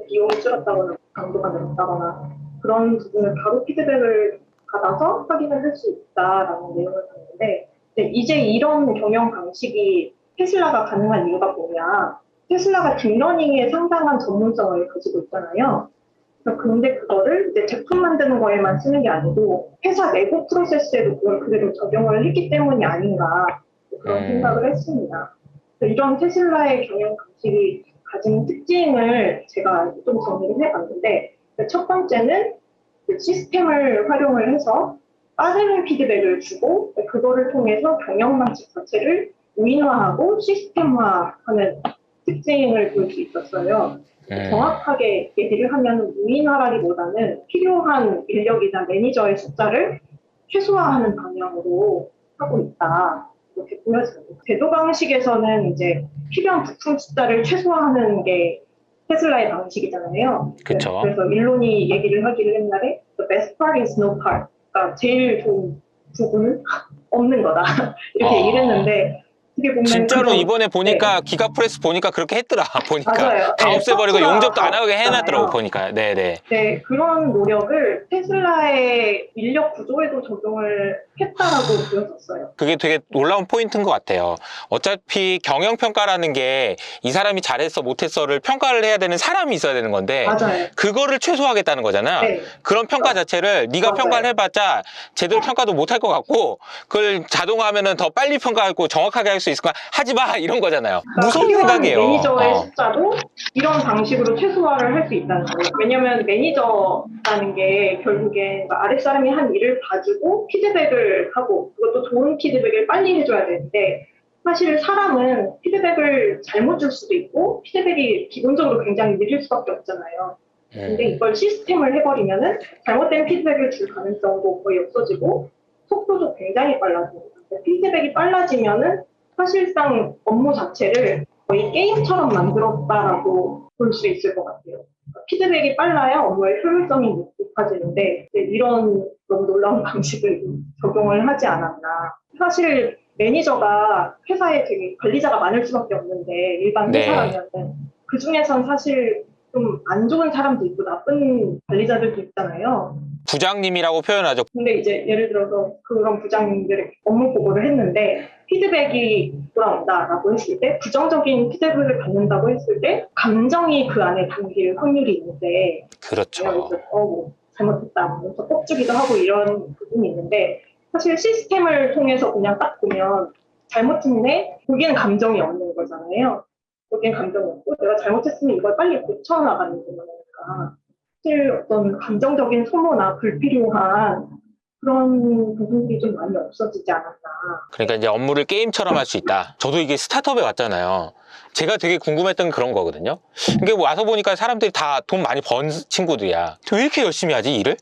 비용이 줄었다거나 강도가 늘었다거나 그런 부분을 바로 피드백을 받아서 확인을 할 수 있다라는 내용을 봤는데 이제 이런 경영 방식이 테슬라가 가능한 이유가 뭐냐. 테슬라가 딥러닝에 상당한 전문성을 가지고 있잖아요. 근데 그거를 이제 제품 만드는 거에만 쓰는 게 아니고 회사 내부 프로세스에도 그걸 그대로 적용을 했기 때문이 아닌가 그런 생각을 했습니다. 이런 테슬라의 경영 방식이 가진 특징을 제가 좀 정리를 해봤는데 첫 번째는 시스템을 활용을 해서 빠르는 피드백을 주고 그거를 통해서 경영 방식 자체를 우인화하고 시스템화하는 특징을 볼 수 있었어요. 정확하게 얘기를 하면 우인화라기보다는 필요한 인력이나 매니저의 숫자를 최소화하는 방향으로 하고 있다. 이렇게 보여집니다. 제조 방식에서는 이제 필요한 부품 숫자를 최소화하는 게 테슬라의 방식이잖아요. 그쵸. 그래서 일론이 얘기를 하기를 옛날에 the best part is no part. 그러니까 제일 좋은 부분은 없는 거다. 이렇게 얘기를 했는데 어떻게 보면 진짜로 그건, 이번에 보니까 네. 기가프레스 보니까 그렇게 했더라. 보니까 맞아요. 다 네, 없애버리고 서프가 용접도 안 하게 해놨더라고 있잖아요. 보니까. 네네. 네, 그런 노력을 테슬라의 인력 구조에도 적용을 했다라고 보여졌어요. 그게 되게 놀라운 포인트인 것 같아요. 어차피 경영평가라는 게 이 사람이 잘했어 못했어를 평가를 해야 되는 사람이 있어야 되는 건데 맞아요. 그거를 최소화하겠다는 거잖아. 네. 그런 평가 자체를 네가 맞아요. 평가를 해봤자 제대로 평가도 못할 것 같고 그걸 자동화하면은 더 빨리 평가하고 정확하게 할 수 있을 거야. 하지 마 이런 거잖아요. 무서운 필요한 생각이에요. 매니저의 숫자도 이런 방식으로 최소화를 할 수 있다는 거예요. 왜냐하면 매니저라는 게 결국엔 아랫사람이 한 일을 봐주고 피드백을 하고 그것도 좋은 피드백을 빨리 해줘야 되는데 사실 사람은 피드백을 잘못 줄 수도 있고 피드백이 기본적으로 굉장히 느릴 수밖에 없잖아요. 근데 이걸 시스템을 해버리면은 잘못된 피드백을 줄 가능성도 거의 없어지고 속도도 굉장히 빨라집니다. 피드백이 빨라지면은 사실상 업무 자체를 거의 게임처럼 만들었다라고 볼 수 있을 것 같아요. 피드백이 빨라야 업무의 효율성이 높아지는데 이런 너무 놀라운 방식을 적용을 하지 않았나. 사실 매니저가 회사에 되게 관리자가 많을 수밖에 없는데 일반 회사라면 그 중에선 사실 좀 안 좋은 사람도 있고 나쁜 관리자들도 있잖아요. 부장님이라고 표현하죠. 근데 이제 예를 들어서 그런 부장님들의 업무 보고를 했는데 피드백이 돌아온다라고 했을 때 부정적인 피드백을 받는다고 했을 때 감정이 그 안에 담길 확률이 있는데 그렇죠. 뭐 잘못했다 그래서 꼽주기도 하고 이런 부분이 있는데 사실 시스템을 통해서 그냥 딱 보면 잘못했네 거기는 감정이 없는 거잖아요. 거기엔 감정이 없고 내가 잘못했으면 이걸 빨리 고쳐나가는 거니까 사실 어떤 감정적인 소모나 불필요한 그런 부분들이 좀 많이 없어지지 않았나. 그러니까 이제 업무를 게임처럼 할 수 있다. 저도 이게 스타트업에 왔잖아요. 제가 되게 궁금했던 그런 거거든요. 이게 와서 보니까 사람들이 다 돈 많이 번 친구들이야. 왜 이렇게 열심히 하지 일을?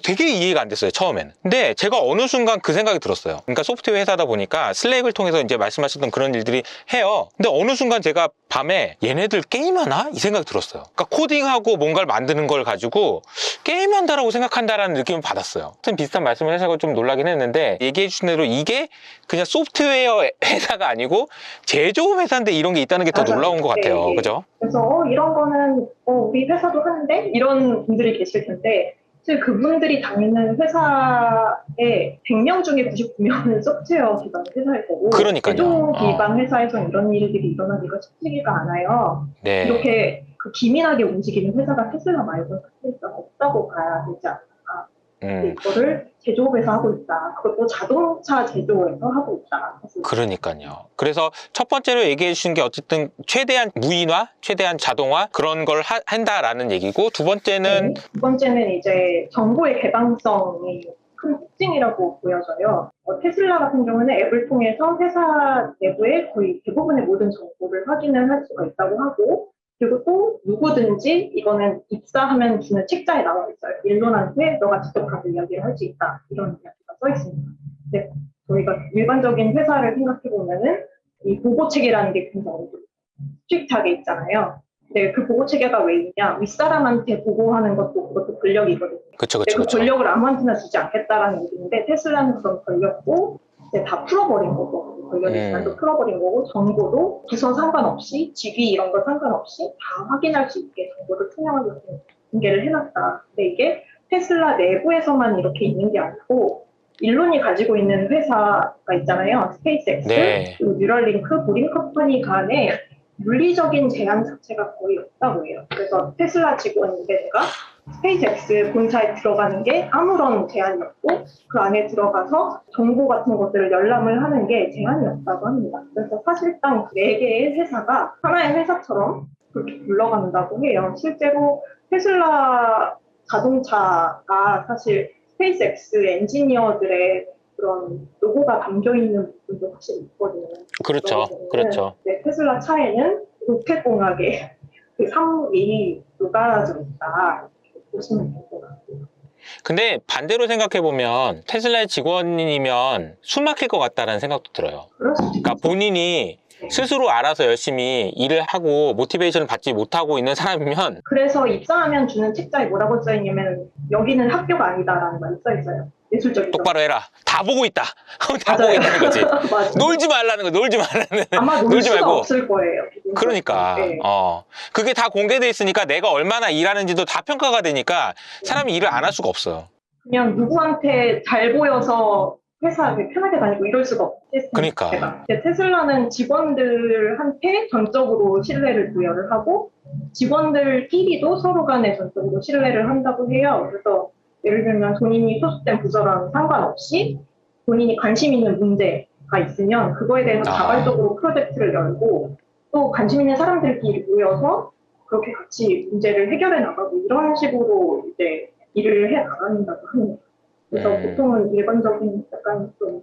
되게 이해가 안 됐어요 처음에는. 근데 제가 어느 순간 그 생각이 들었어요. 그러니까 소프트웨어 회사다 보니까 슬랙을 통해서 이제 말씀하셨던 그런 일들이 해요. 근데 어느 순간 제가 밤에 얘네들 게임하나? 이 생각이 들었어요. 그러니까 코딩하고 뭔가를 만드는 걸 가지고 게임한다라고 생각한다라는 느낌을 받았어요. 비슷한 말씀을 해서 좀 놀라긴 했는데 얘기해 주신 대로 이게 그냥 소프트웨어 회사가 아니고 제조업 회사인데 이런 게 있다는 게 더 놀라운 것 같아요. 네. 그죠? 그래서 이런 거는 우리 회사도 하는데 이런 분들이 계실 텐데 사실 그분들이 다니는 회사의 100명 중에 99명은 소프트웨어 기반 회사일 거고 그러니까요. 제조 기반 회사에서 이런 일들이 일어나기가 쉽지가 않아요. 네. 이렇게 기민하게 움직이는 회사가 테슬라 말고는 사실상 없다고 봐야 되지 않을까. 이거를 제조업에서 하고 있다. 그것도 자동차 제조업에서 하고 있다. 그러니까요. 그래서 첫 번째로 얘기해 주신 게 어쨌든 최대한 무인화, 최대한 자동화 그런 걸 한다라는 얘기고 두 번째는 두 번째는 이제 정보의 개방성이 큰 특징이라고 보여져요. 테슬라 같은 경우는 앱을 통해서 회사 내부의 거의 대부분의 모든 정보를 확인을 할 수가 있다고 하고 그리고 또 누구든지 이거는 입사하면 주는 책자에 나와 있어요. 일론한테 너가 직접 가서 이야기를 할 수 있다. 이런 이야기가 써 있습니다. 네, 저희가 일반적인 회사를 생각해 보면은 이 보고 체계라는 게 굉장히 스트릭트하게 있잖아요. 근데 그 보고 체계가 왜 있냐? 윗사람한테 보고하는 것도 그것도 권력이거든요. 그쵸, 근데 그쵸, 그 그쵸. 권력을 아무한테나 주지 않겠다라는 얘기인데 테슬라는 그런 권력도 이제 다 풀어버린 거고 권력의 기간도 풀어버린 거고 정보도 부서 상관없이 직위 이런 거 상관없이 다 확인할 수 있게 정보를 투명하게 공개를 해놨다. 근데 이게 테슬라 내부에서만 이렇게 있는 게 아니고 일론이 가지고 있는 회사가 있잖아요. 스페이스X, 네. 그리고 뉴럴링크, 보링 컴퍼니 간에 물리적인 제한 자체가 거의 없다고 해요. 그래서 테슬라 직원인데 내가 스페이스X 본사에 들어가는 게 아무런 제한이 없고 그 안에 들어가서 정보 같은 것들을 열람을 하는 게 제한이 없다고 합니다. 그래서 사실상 4개의 회사가 하나의 회사처럼 그렇게 굴러간다고 해요. 실제로 테슬라 자동차가 사실 스페이스X 엔지니어들의 그런 로고가 담겨있는 부분도 확실히 있거든요. 그렇죠. 그렇죠. 네, 테슬라 차에는 로켓공학의 그 3이 녹아져 있다. 이렇게 보시면 될 것 같아요. 근데 반대로 생각해보면 테슬라의 직원이면 숨 막힐 것 같다는 생각도 들어요. 그러니까 본인이 스스로 알아서 열심히 일을 하고 모티베이션을 받지 못하고 있는 사람이면 그래서 입사하면 주는 책자에 뭐라고 써있냐면 여기는 학교가 아니다라는 말이 써있어요. 예술적인 똑바로 해라. 다 보고 있다. 다 보고 있다는 거지. 놀지 말라는 거, 놀지 말라는. 아마 놀 놀지 수가 말고. 없을 거예요. 그러니까, 네. 그게 다 공개돼 있으니까 내가 얼마나 일하는지도 다 평가가 되니까 사람이 일을 안 할 수가 없어요. 그냥 누구한테 잘 보여서 회사 편하게 다니고 이럴 수가 없어요. 그러니까. 테슬라는 직원들한테 전적으로 신뢰를 부여를 하고 직원들끼리도 서로 간에 전적으로 신뢰를 한다고 해요. 그래서 예를 들면 본인이 소속된 부서랑 상관없이 본인이 관심 있는 문제가 있으면 그거에 대해서 자발적으로 프로젝트를 열고 또 관심 있는 사람들끼리 모여서 그렇게 같이 문제를 해결해 나가고 이런 식으로 이제 일을 해 나간다고 합니다. 그래서 보통은 일반적인 약간 좀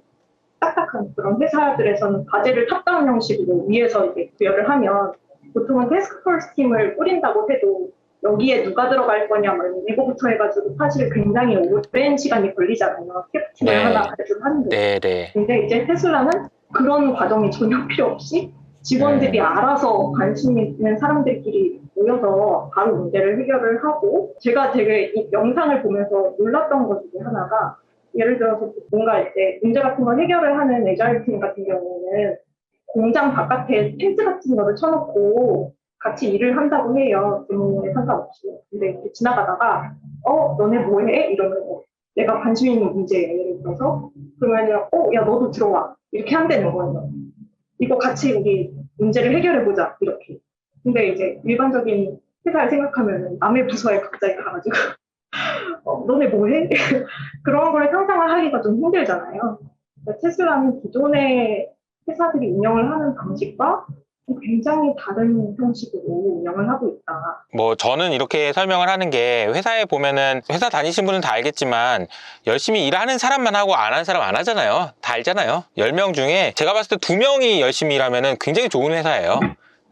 딱딱한 그런 회사들에서는 과제를 탑다운 형식으로 위에서 이제 부여를 하면 보통은 테스크포스 팀을 꾸린다고 해도 여기에 누가 들어갈 거냐, 이거부터 해가지고 사실 굉장히 오랜 시간이 걸리잖아요. 캡틴을 하나 가지고 하는데. 근데 이제 테슬라는 그런 과정이 전혀 필요 없이 직원들이 알아서 관심 있는 사람들끼리 모여서 바로 문제를 해결을 하고 제가 되게 이 영상을 보면서 놀랐던 것 중에 하나가 예를 들어서 뭔가 이제 문제 같은 걸 해결을 하는 에자일 팀 같은 경우에는 공장 바깥에 텐트 같은 거를 쳐놓고 같이 일을 한다고 해요. 근무에 상관없이. 근데 이렇게 지나가다가 너네 뭐해? 이러면 내가 관심 있는 문제예요. 예를 들어서 그러면은 야 너도 들어와. 이렇게 한다는 거예요. 이거 같이 우리 문제를 해결해보자. 이렇게. 근데 이제 일반적인 회사를 생각하면 남의 부서에 갑자기 가가지고 너네 뭐해? 그런 걸 상상을 하기가 좀 힘들잖아요. 테슬라는 기존의 회사들이 운영을 하는 방식과 굉장히 다른 형식으로 운영을 하고 있다. 뭐 저는 이렇게 설명을 하는 게 회사에 보면은 회사 다니신 분은 다 알겠지만 열심히 일하는 사람만 하고 안 하는 사람 안 하잖아요. 다 알잖아요. 10명 중에 제가 봤을 때 2명이 열심히 일하면은 굉장히 좋은 회사예요.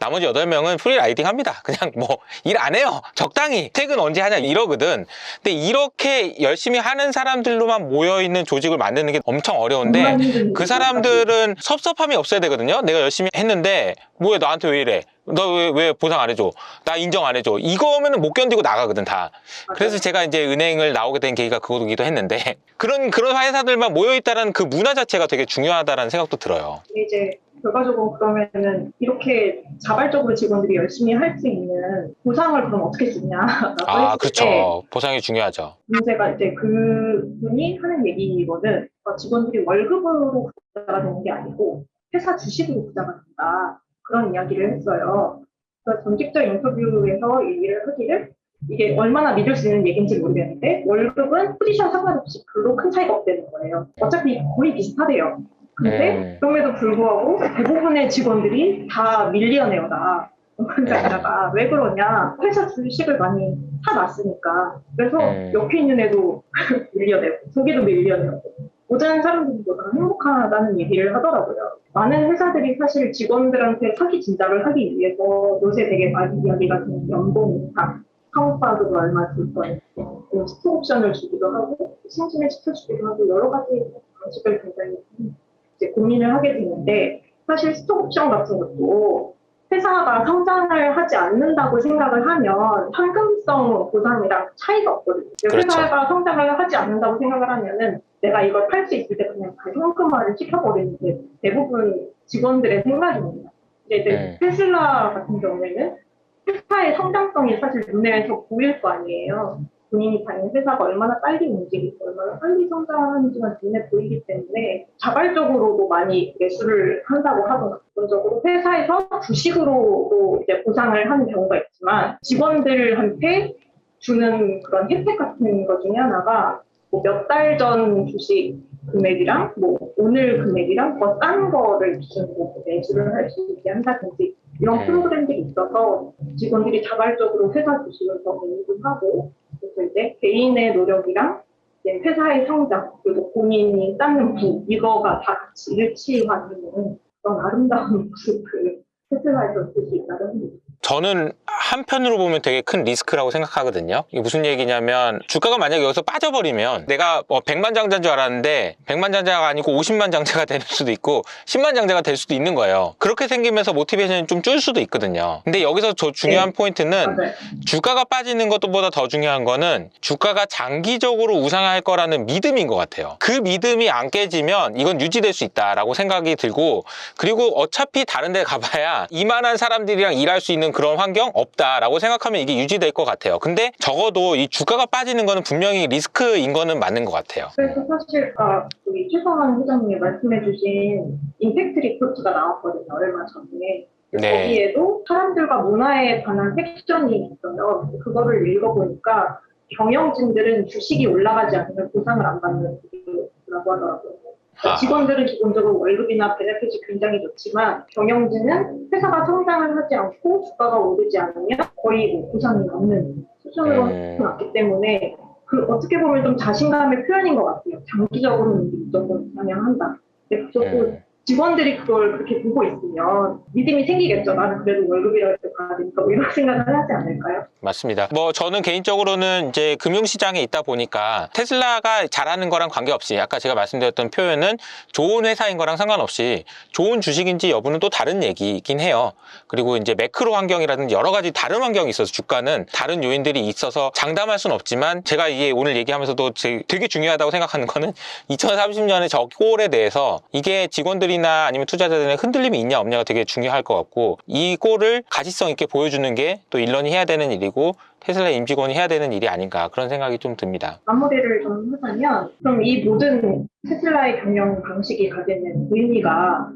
나머지 8명은 프리 라이딩 합니다. 그냥 뭐 일 안 해요. 적당히 퇴근 언제 하냐 이러거든. 근데 이렇게 열심히 하는 사람들로만 모여있는 조직을 만드는 게 엄청 어려운데 그 사람들은 섭섭함이 없어야 되거든요. 내가 열심히 했는데 뭐야 나한테 왜 이래? 너 왜 보상 안 해줘? 나 인정 안 해줘? 이거면은 못 견디고 나가거든 다. 그래서 제가 이제 은행을 나오게 된 계기가 그거기도 했는데 그런 회사들만 모여있다는 그 문화 자체가 되게 중요하다는 생각도 들어요. 이제 결과적으로 그러면은 이렇게 자발적으로 직원들이 열심히 할 수 있는 보상을 그럼 어떻게 주냐라고 했을 그렇죠. 때 보상이 중요하죠. 문제가 이제 그분이 하는 얘기거든. 직원들이 월급으로 부자가 되는 게 아니고 회사 주식으로 부자가 된다. 그런 이야기를 했어요. 그래서 전직자 인터뷰에서 얘기를 하기를 이게 얼마나 믿을 수 있는 얘기인지 모르겠는데 월급은 포지션 상관없이 별로 큰 차이가 없다는 거예요. 어차피 거의 비슷하대요. 근데 그럼에도 불구하고 대부분의 직원들이 다 밀리어네어다. 회사에다가 왜 그러냐? 회사 주식을 많이 사놨으니까. 그래서 옆에 있는 애도 밀리어네어, 저기도 밀리어네어. 모든 사람들보다 행복하다는 얘기를 하더라고요. 많은 회사들이 사실 직원들한테 사기 진작을 하기 위해서 요새 되게 많이 이야기가 되는 연봉 인상, 사업가도 얼마 줄 거예요. 스톡 옵션을 주기도 하고 승진을 시켜주기도 하고 여러 가지 방식을 굉장히 이제 고민을 하게 되는데 사실 스톡옵션 같은 것도 회사가 성장을 하지 않는다고 생각을 하면 현금성 보상이랑 차이가 없거든요. 그렇죠. 회사가 성장을 하지 않는다고 생각을 하면은 내가 이걸 팔 수 있을 때 그냥 다 현금화를 시켜버리는 게 대부분 직원들의 생각입니다. 이제 테슬라 같은 경우에는 회사의 성장성이 사실 눈에서 보일 거 아니에요. 본인이 다니는 회사가 얼마나 빨리 움직이고 얼마나 빨리 성장하는지가 눈에 보이기 때문에 자발적으로도 많이 매수를 한다고 하거나 기본적으로 회사에서 주식으로도 이제 보상을 하는 경우가 있지만 직원들한테 주는 그런 혜택 같은 것 중에 하나가 뭐 몇 달 전 주식 금액이랑 뭐 오늘 금액이랑 더 싼 거를 기준으로 매수를 할 수 있게 한다든지 이런 프로그램들이 있어서 직원들이 자발적으로 회사 주식을 더 매입을 하고 그래서 이제 개인의 노력이랑 이제 회사의 성장 그리고 본인이 쌓는 부 이거가 다 같이 일치화되는 그런 아름다운 모습을 테슬라에서 볼 수 있다고 합니다. 저는 한편으로 보면 되게 큰 리스크라고 생각하거든요. 이게 무슨 얘기냐면 주가가 만약에 여기서 빠져버리면 내가 100만 장자인 줄 알았는데 100만 장자가 아니고 50만 장자가 될 수도 있고 10만 장자가 될 수도 있는 거예요. 그렇게 생기면서 모티베이션이 좀 줄 수도 있거든요. 근데 여기서 저 중요한 포인트는 주가가 빠지는 것보다 더 중요한 거는 주가가 장기적으로 우상할 거라는 믿음인 것 같아요. 그 믿음이 안 깨지면 이건 유지될 수 있다라고 생각이 들고 그리고 어차피 다른 데 가봐야 이만한 사람들이랑 일할 수 있는 그런 환경 없다라고 생각하면 이게 유지될 것 같아요. 근데 적어도 이 주가가 빠지는 거는 분명히 리스크인 거는 맞는 것 같아요. 그래서 사실 우리 최성환 회장님이 말씀해주신 임팩트 리포트가 나왔거든요. 얼마 전에. 네. 거기에도 사람들과 문화에 관한 섹션이 있어요. 그거를 읽어보니까 경영진들은 주식이 올라가지 않으면 보상을 안 받는 거라고 하더라고요. 직원들은 기본적으로 월급이나 베네핏이 굉장히 좋지만 경영진은 회사가 성장을 하지 않고 주가가 오르지 않으면 거의 뭐 보상이 없는 수준으로 났기 때문에 그 어떻게 보면 좀 자신감의 표현인 것 같아요. 장기적으로는 무조건 방향한다. 근데 그것도 직원들이 그걸 그렇게 보고 있으면 믿음이 생기겠죠. 나는 그래도 월급이라도 받으니까 뭐 이런 생각을 하지 않을까요? 맞습니다. 뭐 저는 개인적으로는 이제 금융시장에 있다 보니까 테슬라가 잘하는 거랑 관계없이 아까 제가 말씀드렸던 표현은 좋은 회사인 거랑 상관없이 좋은 주식인지 여부는 또 다른 얘기이긴 해요. 그리고 이제 매크로 환경이라든지 여러 가지 다른 환경이 있어서 주가는 다른 요인들이 있어서 장담할 수는 없지만 제가 이게 오늘 얘기하면서도 되게 중요하다고 생각하는 거는 2030년에 저 꼴에 대해서 이게 직원들이나 아니면 투자자들의 흔들림이 있냐 없냐가 되게 중요할 것 같고 이 꼴을 가시성 있게 보여주는 게 또 일런이 해야 되는 일이고 테슬라 임직원이 해야 되는 일이 아닌가 그런 생각이 좀 듭니다. 마무리를 좀 하자면 그럼 이 모든 테슬라의 경영 방식이 가지는 의미가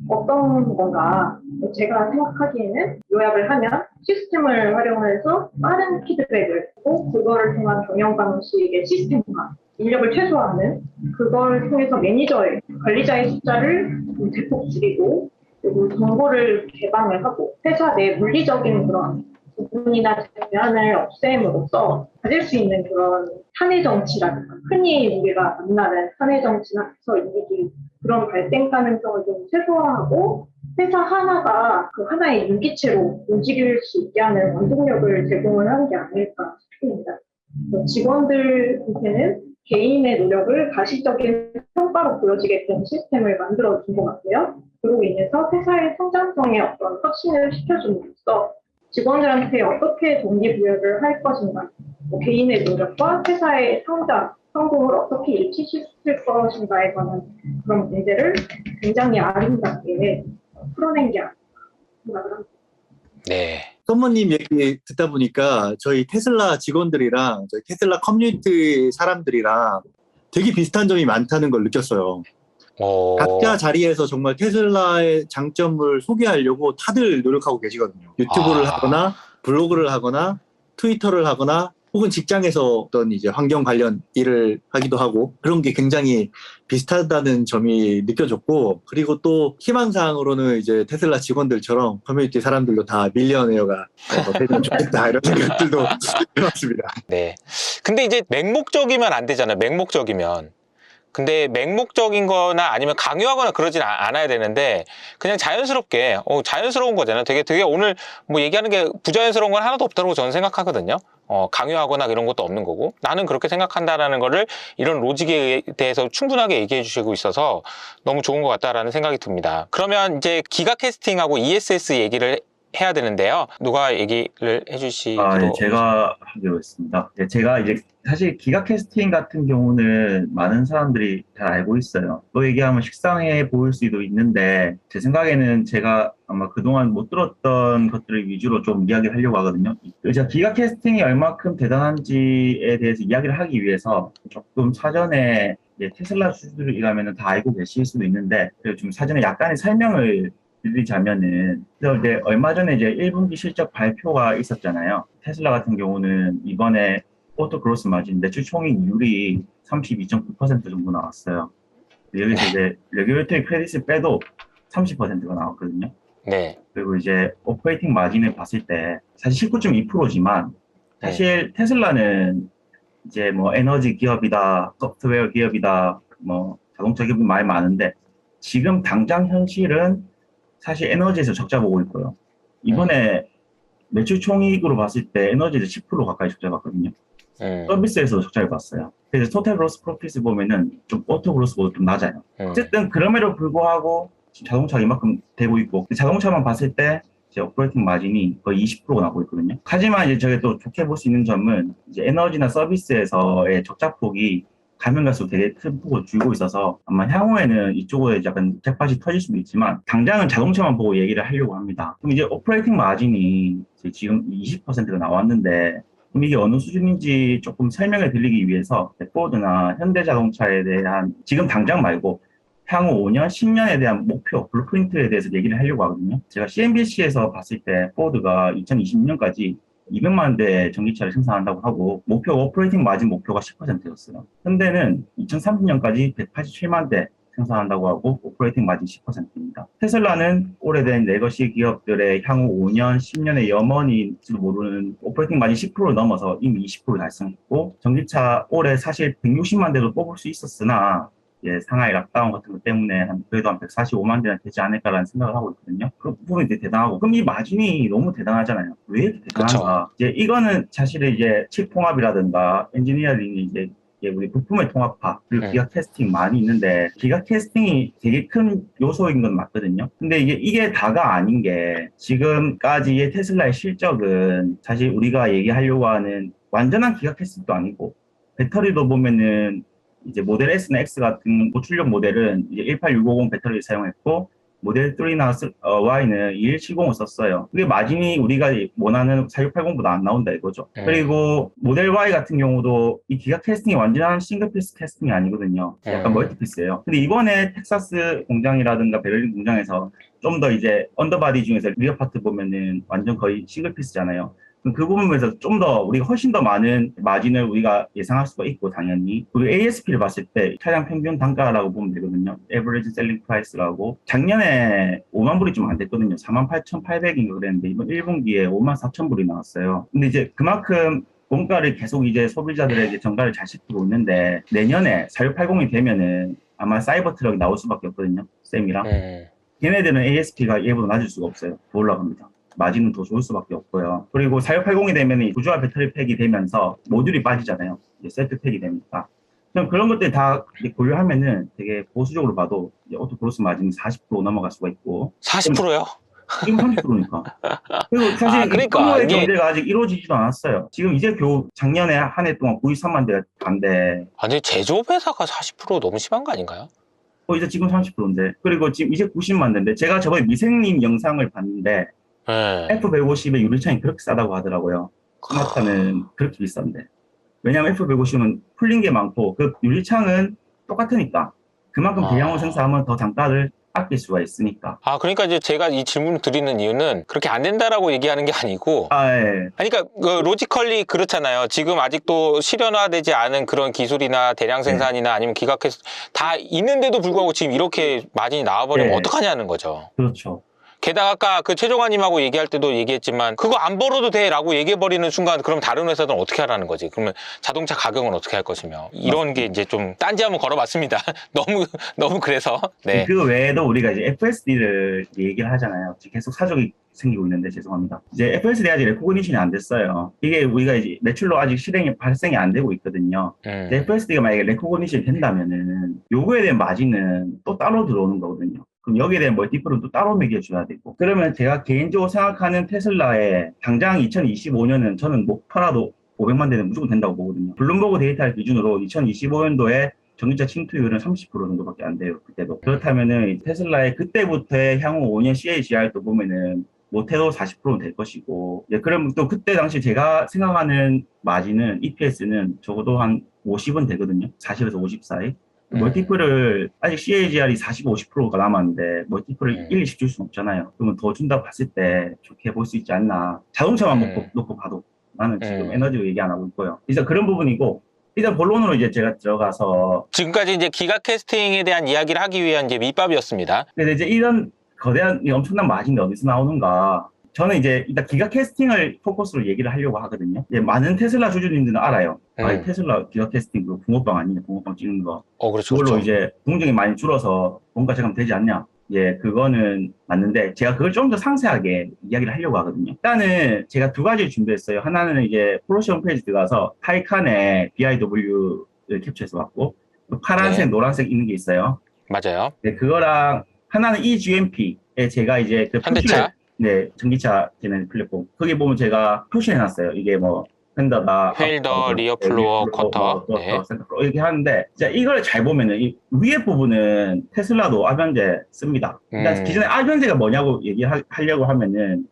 어떤 건가? 제가 생각하기에는 요약을 하면 시스템을 활용해서 빠른 피드백을 하고 그거를 통한 경영 방식의 시스템화 인력을 최소화하는 그걸 통해서 매니저의 관리자의 숫자를 대폭 줄이고 그리고 정보를 개방을 하고 회사 내 물리적인 그런 부분이나 제한을 없앰으로써 가질 수 있는 그런 사내 정치라든가 흔히 우리가 만나는 사내 정치나 부서 이미지 그런 발생 가능성을 좀 최소화하고 회사 하나가 그 하나의 유기체로 움직일 수 있게 하는 원동력을 제공을 하는 게 아닐까 싶습니다. 직원들한테는 개인의 노력을 가시적인 성과로 보여지게끔 시스템을 만들어준 것 같고요. 그로 인해서 회사의 성장성에 어떤 혁신을 시켜줌으로써 직원들한테 어떻게 동기부여를 할 것인가, 뭐 개인의 노력과 회사의 성장, 성공을 어떻게 일치시킬 것인가에 관한 그런 문제를 굉장히 아름답게 풀어낸 게 아닐까 생각을 합니다. 네. 선모님 얘기 듣다 보니까 저희 테슬라 직원들이랑 저희 테슬라 커뮤니티 사람들이랑 되게 비슷한 점이 많다는 걸 느꼈어요. 각자 자리에서 정말 테슬라의 장점을 소개하려고 다들 노력하고 계시거든요. 유튜브를 하거나 블로그를 하거나 트위터를 하거나 혹은 직장에서 어떤 이제 환경 관련 일을 하기도 하고 그런 게 굉장히 비슷하다는 점이 느껴졌고 그리고 또 희망사항으로는 이제 테슬라 직원들처럼 커뮤니티 사람들도 다 밀리어네어가 되면 좋겠다 이런 생각들도 해봤습니다. 네. 근데 이제 맹목적이면 안 되잖아요. 맹목적이면. 근데 맹목적인 거나 아니면 강요하거나 그러진 않아야 되는데 그냥 자연스럽게 자연스러운 거잖아요. 되게 오늘 뭐 얘기하는 게 부자연스러운 건 하나도 없다고 저는 생각하거든요. 강요하거나 이런 것도 없는 거고 나는 그렇게 생각한다라는 거를 이런 로직에 대해서 충분하게 얘기해 주시고 있어서 너무 좋은 것 같다라는 생각이 듭니다. 그러면 이제 기가 캐스팅하고 ESS 얘기를 해야 되는데요. 누가 얘기를 해주시기로? 네, 제가 하기로 했습니다. 네, 제가 이제 사실 기가 캐스팅 같은 경우는 많은 사람들이 잘 알고 있어요. 또 얘기하면 식상해 보일 수도 있는데 제 생각에는 제가 아마 그동안 못 들었던 것들을 위주로 좀 이야기를 하려고 하거든요. 제가 기가 캐스팅이 얼마큼 대단한지에 대해서 이야기를 하기 위해서 조금 사전에 이제 테슬라 수주들이라면 다 알고 계실 수도 있는데 좀 사전에 약간의 설명을 드리자면은 이제 얼마 전에 이제 1분기 실적 발표가 있었잖아요. 테슬라 같은 경우는 이번에 오토 그로스 마진 매출 총이익률이 32.9% 정도 나왔어요. 여기서 이제 레귤레이터리 크레딧을 빼도 30%가 나왔거든요. 네. 그리고 이제 오퍼레이팅 마진을 봤을 때 사실 19.2%지만 사실 테슬라는 이제 뭐 에너지 기업이다, 소프트웨어 기업이다, 뭐 자동차 기업이 말 많은데 지금 당장 현실은 사실 에너지에서 적자 보고 있고요. 이번에 매출 총이익으로 봤을 때 에너지에서 10% 가까이 적자 봤거든요. 서비스에서도 적자를 봤어요. 그래서 토탈 그로스 프로핏을 보면은 좀 오토 그로스보다 좀 낮아요. 어쨌든 그럼에도 불구하고 자동차가 이만큼 되고 있고 자동차만 봤을 때 이제 오퍼레이팅 마진이 거의 20%가 나오고 있거든요. 하지만 이제 저게 또 좋게 볼 수 있는 점은 이제 에너지나 서비스에서의 적자폭이 가면 갈수록 되게 큰 폭으로 줄고 있어서 아마 향후에는 이쪽으로 약간 잭팟이 터질 수도 있지만 당장은 자동차만 보고 얘기를 하려고 합니다. 그럼 이제 오퍼레이팅 마진이 지금 20%가 나왔는데 그럼 이게 어느 수준인지 조금 설명을 드리기 위해서 포드나 현대자동차에 대한 지금 당장 말고 향후 5년, 10년에 대한 목표, 블루프린트에 대해서 얘기를 하려고 하거든요. 제가 CNBC에서 봤을 때 포드가 2026년까지 200만 대 전기차를 생산한다고 하고 목표 오퍼레이팅 마진 목표가 10%였어요. 현대는 2030년까지 187만 대 생산한다고 하고 오퍼레이팅 마진 10%입니다. 테슬라는 오래된 레거시 기업들의 향후 5년, 10년의 염원일지도 모르는 오퍼레이팅 마진 10%를 넘어서 이미 20% 달성했고 전기차 올해 사실 160만 대도 뽑을 수 있었으나 상하이 락다운 같은 것 때문에 그래도 한 145만 대는 되지 않을까라는 생각을 하고 있거든요. 그 부분이 되게 대단하고 그럼 이 마진이 너무 대단하잖아요. 왜 이렇게 대단한가? 이제 이거는 사실은 이제 칩 통합이라든가 엔지니어링이 이제 우리 부품의 통합화 그리고 기가 캐스팅 많이 있는데 기가 캐스팅이 되게 큰 요소인 건 맞거든요. 근데 이게 다가 아닌 게 지금까지의 테슬라의 실적은 사실 우리가 얘기하려고 하는 완전한 기가 캐스팅도 아니고 배터리도 보면은 이제 모델 S나 X 같은 고출력 모델은 이제 18650 배터리를 사용했고 모델 3나 Y는 2170을 썼어요. 그게 마진이 우리가 원하는 4680보다 안 나온다 이거죠. 그리고 모델 Y 같은 경우도 이 기가 캐스팅이 완전한 싱글 피스 캐스팅이 아니거든요. 약간 멀티 피스예요. 근데 이번에 텍사스 공장이라든가 베를린 공장에서 좀 더 이제 언더바디 중에서 리어 파트 보면은 완전 거의 싱글 피스잖아요. 그 부분에서 좀 더 우리가 훨씬 더 많은 마진을 우리가 예상할 수가 있고 당연히 그리고 ASP를 봤을 때 차량 평균 단가라고 보면 되거든요. Average Selling Price라고 작년에 5만 불이 좀 안 됐거든요. 48,800인가 그랬는데 이번 1분기에 54,000불이 나왔어요. 근데 이제 그만큼 원가를 계속 이제 소비자들에게 전가를 잘 시키고 있는데 내년에 4680이 되면은 아마 사이버 트럭이 나올 수밖에 없거든요. 쌤이랑 걔네들은 ASP가 얘보다 낮을 수가 없어요. 더 올라갑니다. 마진은 더 좋을 수밖에 없고요. 그리고 4680이 되면 구조화 배터리 팩이 되면서 모듈이 빠지잖아요. 이제 세트 팩이 되니까. 그런 것들 다 고려하면은 되게 보수적으로 봐도 이제 오토 그로스 마진이 40% 넘어갈 수가 있고. 40%요? 지금 30%니까. 그리고 사실 그러니까 이게 경제가 아직 이루어지지도 않았어요. 지금 이제 겨우 작년에 한 해 동안 93만 대가 간데. 아니 제조업 회사가 40% 너무 심한 거 아닌가요? 이제 지금 30%인데. 그리고 지금 이제 90만 대인데 제가 저번에 미생님 영상을 봤는데 F150의 유리창이 그렇게 싸다고 하더라고요. 스마트는 그렇게 비싼데. 왜냐하면 F150은 풀린 게 많고 그 유리창은 똑같으니까 그만큼 대량으로 생산하면 더 단가를 아낄 수가 있으니까. 그러니까 이제 제가 이 질문을 드리는 이유는 그렇게 안 된다라고 얘기하는 게 아니고 예. 그러니까 그 로지컬리 그렇잖아요. 지금 아직도 실현화되지 않은 그런 기술이나 대량 생산이나 아니면 기가캐스 다 있는데도 불구하고 지금 이렇게 마진이 나와버리면 어떡하냐는 거죠. 그렇죠. 게다가 아까 그 최종환님하고 얘기할 때도 얘기했지만 그거 안 벌어도 돼라고 얘기해버리는 순간 그럼 다른 회사들은 어떻게 하라는 거지? 그러면 자동차 가격은 어떻게 할 것이며 이런 게 이제 좀 딴지 한번 걸어봤습니다. 너무 그래서 네. 그 외에도 우리가 이제 FSD를 얘기를 하잖아요. 지금 계속 사족이 생기고 있는데 죄송합니다. 이제 FSD 아직 레코그니션이 안 됐어요. 이게 우리가 이제 매출로 아직 발생이 안 되고 있거든요. 이제 FSD가 만약에 레코그니션이 된다면은 요거에 대한 마진은 또 따로 들어오는 거거든요. 그럼 여기에 대한 멀티플은 또 따로 매겨줘야 되고. 그러면 제가 개인적으로 생각하는 테슬라의 당장 2025년은 저는 못 팔아도 500만 대는 무조건 된다고 보거든요. 블룸버그 데이터를 기준으로 2025년도에 전기차 침투율은 30% 정도밖에 안 돼요. 그때도. 그렇다면은 테슬라의 그때부터의 향후 5년 CAGR도 보면은 못해도 40%는 될 것이고, 그럼 또 그때 당시 제가 생각하는 마진은 EPS는 적어도 한 50은 되거든요. 40에서 50 사이. 멀티플을 아직 CAGR이 40, 50%가 남았는데 멀티플을 1, 20 줄 수는 없잖아요. 그러면 더 준다고 봤을 때 좋게 볼 수 있지 않나. 자동차만 놓고 봐도 나는 지금 에너지로 얘기 안 하고 있고요. 일단 그런 부분이고, 일단 본론으로 이제 제가 들어가서 지금까지 이제 기가 캐스팅에 대한 이야기를 하기 위한 이제 밑밥이었습니다. 근데 이제 이런 거대한 이 엄청난 마진이 어디서 나오는가? 저는 이제 일단 기가 캐스팅을 포커스로 얘기를 하려고 하거든요. 이제 많은 테슬라 주주님들은 알아요. 아, 테슬라 기가 캐스팅 그 붕어빵 아니냐, 붕어빵 찍는 거. 그렇죠. 그걸로 그렇죠. 이제 공정이 많이 줄어서 원가 절감 되지 않냐? 예, 그거는 맞는데 제가 그걸 좀 더 상세하게 이야기를 하려고 하거든요. 일단은 제가 두 가지를 준비했어요. 하나는 이제 포르쉐 홈페이지 들어가서 타이칸의 BIW를 캡처해서 왔고, 또 파란색, 노란색 있는 게 있어요. 맞아요. 네, 그거랑 하나는 eGMP에 제가 이제 그 현대차? 네, 전기차 제네 플랫폼. 거기 보면 제가 표시해놨어요. 이게 뭐 펜더다, 휠더, 리어 플로어, 쿼터, 네. 센터 이렇게 하는데, 자, 이걸 잘 보면은 이 위에 부분은 테슬라도 아변제 씁니다. 그러니까 기존에 아변제가 뭐냐고 얘기하려고 하면은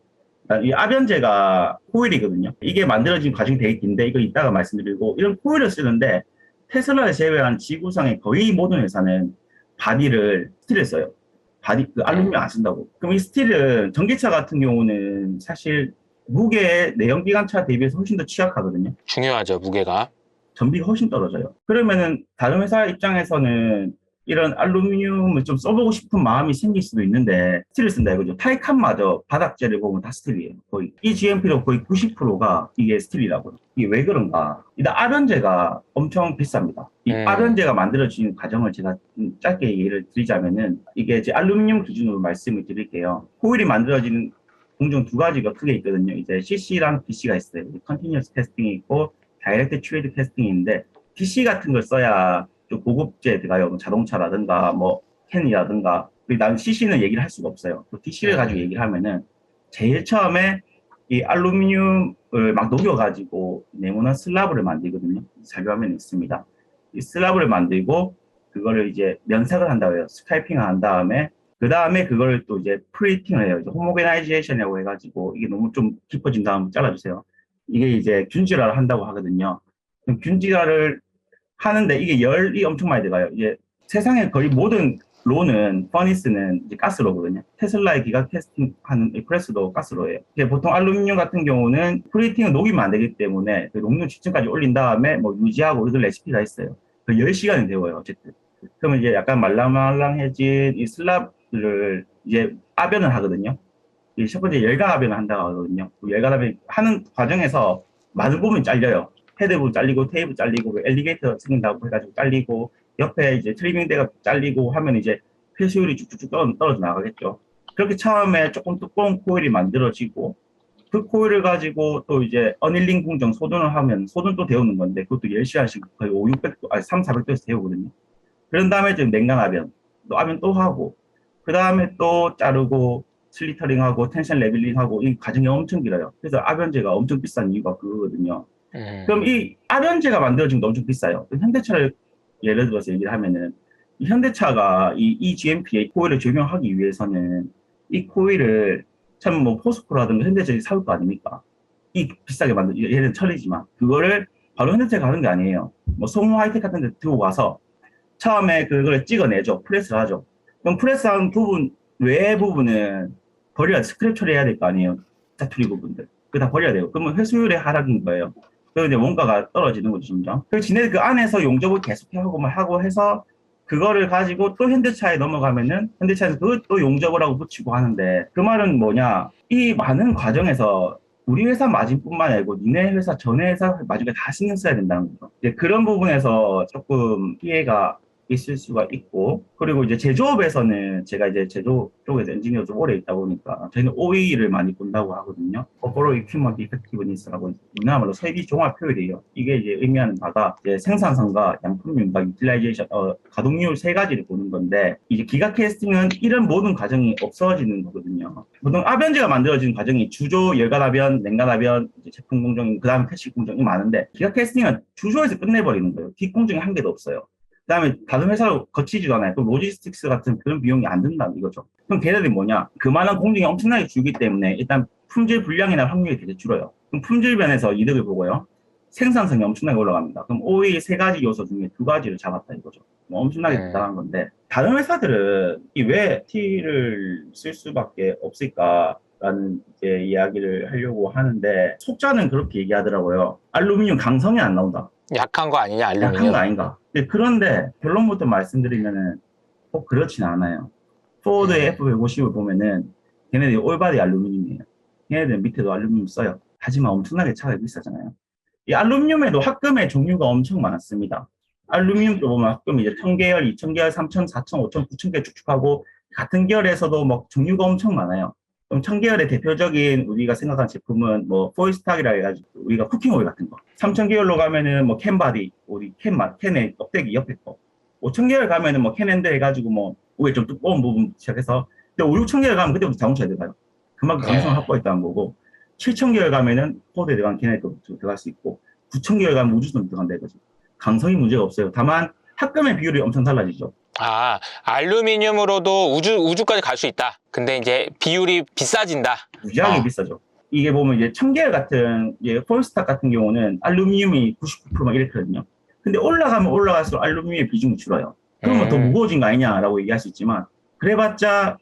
이 아변제가 코일이거든요. 이게 만들어진 과정이 되게 긴데 이거 이따가 말씀드리고, 이런 코일을 쓰는데 테슬라를 제외한 지구상의 거의 모든 회사는 바디를 스틸을 써요. 바디 그 알루미늄 안 쓴다고. 그럼 이 스틸은 전기차 같은 경우는 사실 무게의 내연기관차 대비해서 훨씬 더 취약하거든요. 중요하죠, 무게가. 전비가 훨씬 떨어져요. 그러면은 다른 회사 입장에서는 이런 알루미늄을 좀 써보고 싶은 마음이 생길 수도 있는데 스틸을 쓴다 이거죠. 타이칸마저 바닥재를 보면 다 스틸이에요. 거의 eGMP도 거의 90%가 이게 스틸이라고요. 이게 왜 그런가? 일단 아변제가 엄청 비쌉니다. 이 아변제가 만들어지는 과정을 제가 짧게 예를 드리자면은 이게 이제 알루미늄 기준으로 말씀을 드릴게요. 코일이 만들어지는 공정 두 가지가 크게 있거든요. 이제 CC랑 DC가 있어요. 컨티뉴어스 테스팅이 있고 다이렉트 트레이드 테스팅이 있는데, DC 같은 걸 써야 좀 고급지에 들어가요. 자동차라든가 뭐 캔이라든가. 나는 CC는 얘기를 할 수가 없어요. 또 DC를 가지고 얘기를 하면은 제일 처음에 이 알루미늄을 막 녹여가지고 네모난 슬라브를 만들거든요. 자료화면에 있습니다. 이 슬라브를 만들고 그거를 이제 면색을 한다고 해요. 스카이핑을 한 다음에 그 다음에 그걸 또 이제 프리팅을 해요. 이제 호모게나이제이션이라고 해가지고, 이게 너무 좀 깊어진 다음 잘라주세요. 이게 이제 균질화를 한다고 하거든요. 균질화를 하는데 이게 열이 엄청 많이 들어가요. 이제 세상에 거의 모든 로는, 퍼니스는 이제 가스로거든요. 테슬라의 기가 캐스팅 하는 프레스도 가스로예요. 보통 알루미늄 같은 경우는 프리팅을 녹이면 안 되기 때문에 그 녹는 지점까지 올린 다음에 뭐 유지하고 이런 레시피가 있어요. 그 10시간이 되어요, 어쨌든. 그러면 이제 약간 말랑말랑해진 이 슬랍을 이제 아변을 하거든요. 이 첫 번째 열강 아변을 한다고 하거든요. 그 열강 아변 하는 과정에서 많은 부분이 잘려요. 헤드 부분 잘리고, 테이프 잘리고, 엘리게이터 생긴다고 해가지고 잘리고, 옆에 이제 트리밍대가 잘리고 하면 이제 회수율이 쭉쭉쭉 떨어져 나가겠죠. 그렇게 처음에 조금 두꺼운 코일이 만들어지고, 그 코일을 가지고 또 이제 어닐링 공정 소둔을 하면, 소둔 또 데우는 건데, 그것도 10시간씩 거의 500, 600, 300~400도에서 데우거든요. 그런 다음에 좀 냉각 아변, 또 아변 또 하고, 그 다음에 또 자르고, 슬리터링하고, 텐션 레벨링하고, 이 과정이 엄청 길어요. 그래서 아변제가 엄청 비싼 이유가 그거거든요. 그럼 이 아변제가 만들어진 게 엄청 비싸요. 현대차를 예를 들어서 얘기를 하면은, 이 현대차가 이 eGMP의 코일을 적용하기 위해서는 이 코일을 참 뭐 포스코라든가 현대차에 사올 거 아닙니까? 이 비싸게 만든, 얘는 철이지만, 그거를 바로 현대차가 하는 게 아니에요. 뭐 송호 하이텍 같은 데 들고 가서 처음에 그걸 찍어내죠. 프레스를 하죠. 그럼 프레스한 부분, 외의 부분은 스크랩 처리해야 될 거 아니에요. 자투리 부분들. 그거 다 버려야 돼요. 그러면 회수율의 하락인 거예요. 그리고 이제 원가가 떨어지는 거죠, 점점. 그래서 지네 그 안에서 용접을 계속하고 하고 해서 그거를 가지고 또 현대차에 넘어가면은 현대차에서 그것도 용접을 하고 붙이고 하는데 그 말은 뭐냐? 이 많은 과정에서 우리 회사 마진뿐만 아니고 니네 회사 전에 회사 마진까지 다 신경 써야 된다는 거죠. 이제 그런 부분에서 조금 피해가 있을 수가 있고, 그리고 이제 제조업에서는 제가 이제 제조 쪽에서 엔지니어 좀 오래 있다 보니까 저희는 OE를 많이 본다고 하거든요. Overall Equipment Effectiveness라고 우리나라말로 설비 종합 효율이에요. 이게 이제 의미하는 바가 이제 생산성과 양품률과 유틸라이제이션, 가동률 세 가지를 보는 건데, 이제 기가 캐스팅은 이런 모든 과정이 없어지는 거거든요. 보통 아변제가 만들어지는 과정이 주조, 열간아변, 냉간아변, 이제 제품 공정, 그 다음에 패식 공정이 많은데, 기가 캐스팅은 주조에서 끝내버리는 거예요. 뒷공정이 한 개도 없어요. 그 다음에 다른 회사로 거치지도 않아요. 또 로지스틱스 같은 그런 비용이 안 든다는 이거죠. 그럼 걔네들이 뭐냐? 그만한 공정이 엄청나게 줄기 때문에 일단 품질 불량이나 확률이 되게 줄어요. 그럼 품질 면에서 이득을 보고요. 생산성이 엄청나게 올라갑니다. 그럼 OE 세 가지 요소 중에 두 가지를 잡았다 이거죠. 뭐 엄청나게 대단한 건데, 다른 회사들은 왜 T를 쓸 수밖에 없을까라는 이제 이야기를 하려고 하는데, 속자는 그렇게 얘기하더라고요. 알루미늄 강성이 안 나온다. 약한 거 아니냐, 알루미늄. 약한 거 아닌가. 그런데 결론부터 말씀드리면은 꼭 그렇진 않아요. 포드의 F150을 보면은 걔네들이 올바디 알루미늄이에요. 걔네들은 밑에도 알루미늄 써요. 하지만 엄청나게 차가 비싸잖아요. 이 알루미늄에도 합금의 종류가 엄청 많습니다. 알루미늄도 보면 합금이 이제 1000계열, 2000계열, 3000, 4000, 5000, 9000개 쭉쭉하고, 같은 계열에서도 뭐 종류가 엄청 많아요. 그럼 1000계열의 대표적인 우리가 생각한 제품은 뭐 포이스탁이라 해가지고 우리가 쿠킹 오일 같은 거. 3000계열로 가면은 뭐 캔바디, 우리 캔의 껍데기 옆에 거. 5000계열 가면은 뭐 캔핸드 해가지고 뭐 위에 좀 두꺼운 부분 시작해서, 근데 5, 6000계열 가면 그때부터 자동차에 들어가요. 그만큼 강성을 확보했다는 거고, 7000계열 가면은 포드에 들어간 걔네도 들어갈 수 있고, 9000계열 가면 우주선도 들어간다 이거죠. 강성이 문제가 없어요. 다만 합금의 비율이 엄청 달라지죠. 아, 알루미늄으로도 우주까지 갈 수 있다. 근데 이제 비율이 비싸진다. 무지하게 비싸죠. 이게 보면 이제 1000계열 같은, 이제 폴스탁 같은 경우는 알루미늄이 99%막 이렇거든요. 근데 올라가면 올라갈수록 알루미늄의 비중이 줄어요. 그러면 더 무거워진 거 아니냐라고 얘기할 수 있지만, 그래봤자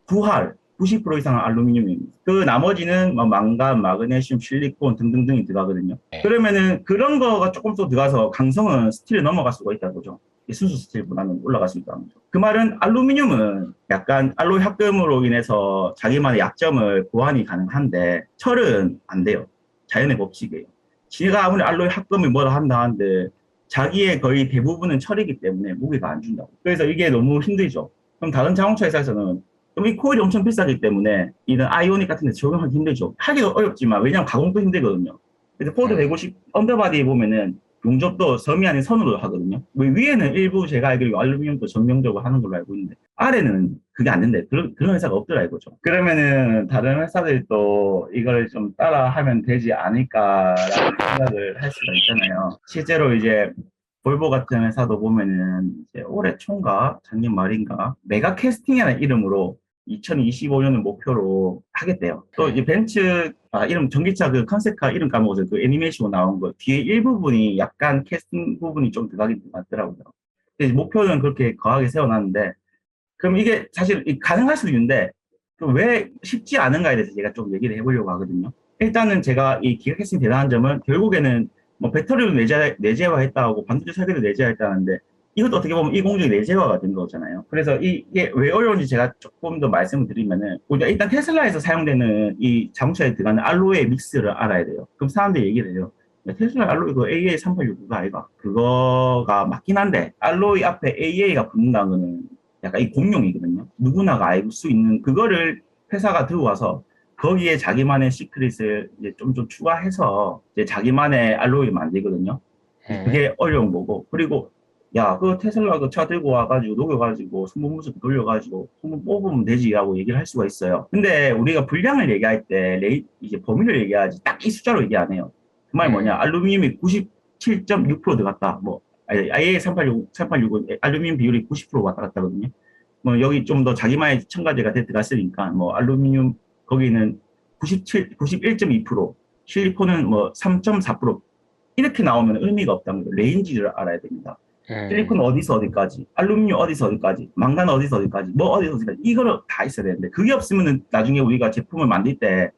90% 이상은 알루미늄입니다. 그 나머지는 뭐 망간, 마그네슘, 실리콘 등등등이 들어가거든요. 그러면은 그런 거가 조금 더 들어가서 강성은 스틸에 넘어갈 수가 있다는 거죠. 순수 스틸보다는 올라갈 수 있다는 거죠. 그 말은 알루미늄은 약간 알로이 합금으로 인해서 자기만의 약점을 보완이 가능한데, 철은 안 돼요. 자연의 법칙이에요. 지가 아무리 알로이 합금을 뭐라 한다 하는데 자기의 거의 대부분은 철이기 때문에 무게가 안 준다고. 그래서 이게 너무 힘들죠. 그럼 다른 자동차 회사에서는 이 코일이 엄청 비싸기 때문에 이런 아이오닉 같은 데 적용하기 힘들죠. 하기도 어렵지만, 왜냐하면 가공도 힘들거든요. 그래서 포드 150 언더바디에 보면은 용접도 섬이 아닌 선으로 하거든요. 위에는 일부 제가 알기로 알루미늄도 전면적으로 하는 걸로 알고 있는데, 아래는 그게 안 된대. 그런 회사가 없더라 이거죠. 그러면은 다른 회사들도 이걸 좀 따라 하면 되지 않을까라는 생각을 할 수가 있잖아요. 실제로 이제 볼보 같은 회사도 보면은 이제 올해 초인가 작년 말인가 메가 캐스팅이라는 이름으로 2025년을 목표로 하겠대요. 또 이제 벤츠, 이름 전기차 그 컨셉카 이름 까먹어서 그 애니메이션 나온 거 뒤에 일부분이 약간 캐스팅 부분이 좀 들어가긴 맞더라고요. 근데 목표는 그렇게 거하게 세워놨는데, 그럼 이게 사실 가능할 수도 있는데 그럼 왜 쉽지 않은가에 대해서 제가 좀 얘기를 해보려고 하거든요. 일단은 제가 이 기가 캐스팅 대단한 점은 결국에는 뭐 배터리를 내재화했다고 반도체 설계도 내재화했다는데, 이것도 어떻게 보면 이 공정이 내재화가 된 거잖아요. 그래서 이게 왜 어려운지 제가 조금 더 말씀을 드리면은, 우리가 일단 테슬라에서 사용되는 이 자동차에 들어가는 알로이 믹스를 알아야 돼요. 그럼 사람들이 얘기를 해요. 테슬라 알로이 그 AA386가 아이가? 그거가 맞긴 한데, 알로이 앞에 AA가 붙는다는 거는 약간 이 공룡이거든요. 누구나가 알 수 있는 그거를 회사가 들고 와서 거기에 자기만의 시크릿을 이제 좀 추가해서 이제 자기만의 알로이를 만들거든요. 그게 어려운 거고, 그리고 야, 그 테슬라 그 차 들고 와가지고 녹여가지고 손분무술 돌려가지고 손분 뽑으면 되지라고 얘기를 할 수가 있어요. 근데 우리가 분량을 얘기할 때 이제 범위를 얘기하지 딱 이 숫자로 얘기 안 해요. 그 말이 뭐냐? 알루미늄이 97.6% 들어갔다. 뭐 IA386은 알루미늄 비율이 90% 왔다 갔다 하거든요. 뭐 여기 좀 더 자기만의 첨가제가 들어갔으니까 뭐 알루미늄 거기는 91.2%, 실리콘은 뭐 3.4% 이렇게 나오면 의미가 없다는 거예요. 레인지를 알아야 됩니다. 실리콘 어디서 어디까지, 알루미늄 어디서 어디까지, 망간 어디서 어디까지, 뭐 어디서 어디까지, 이거를 다 있어야 되는데, 그게 없으면은 나중에 우리가 제품을 만들 때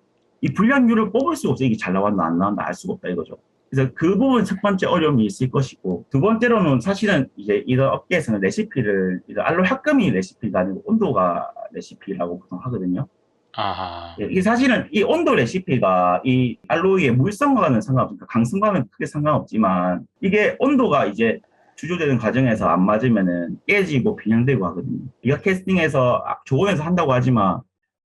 이 불량률을 뽑을 수가 없어요. 이게 잘 나왔나 안 나왔나 알 수가 없다 이거죠. 그래서 그 부분 첫 번째 어려움이 있을 것이고, 두 번째로는 사실은 이제 이런 업계에서는 레시피를, 이런 알로 합금이 레시피가 아니고 온도가 레시피라고 보통 하거든요. 아하. 예, 이게 사실은 이 온도 레시피가 이 알로이의 물성과는 상관없으니까 강성과는 크게 상관없지만, 이게 온도가 이제 주조되는 과정에서 안 맞으면은 깨지고 변형되고 하거든요. 기가 캐스팅에서 조건에서 한다고 하지만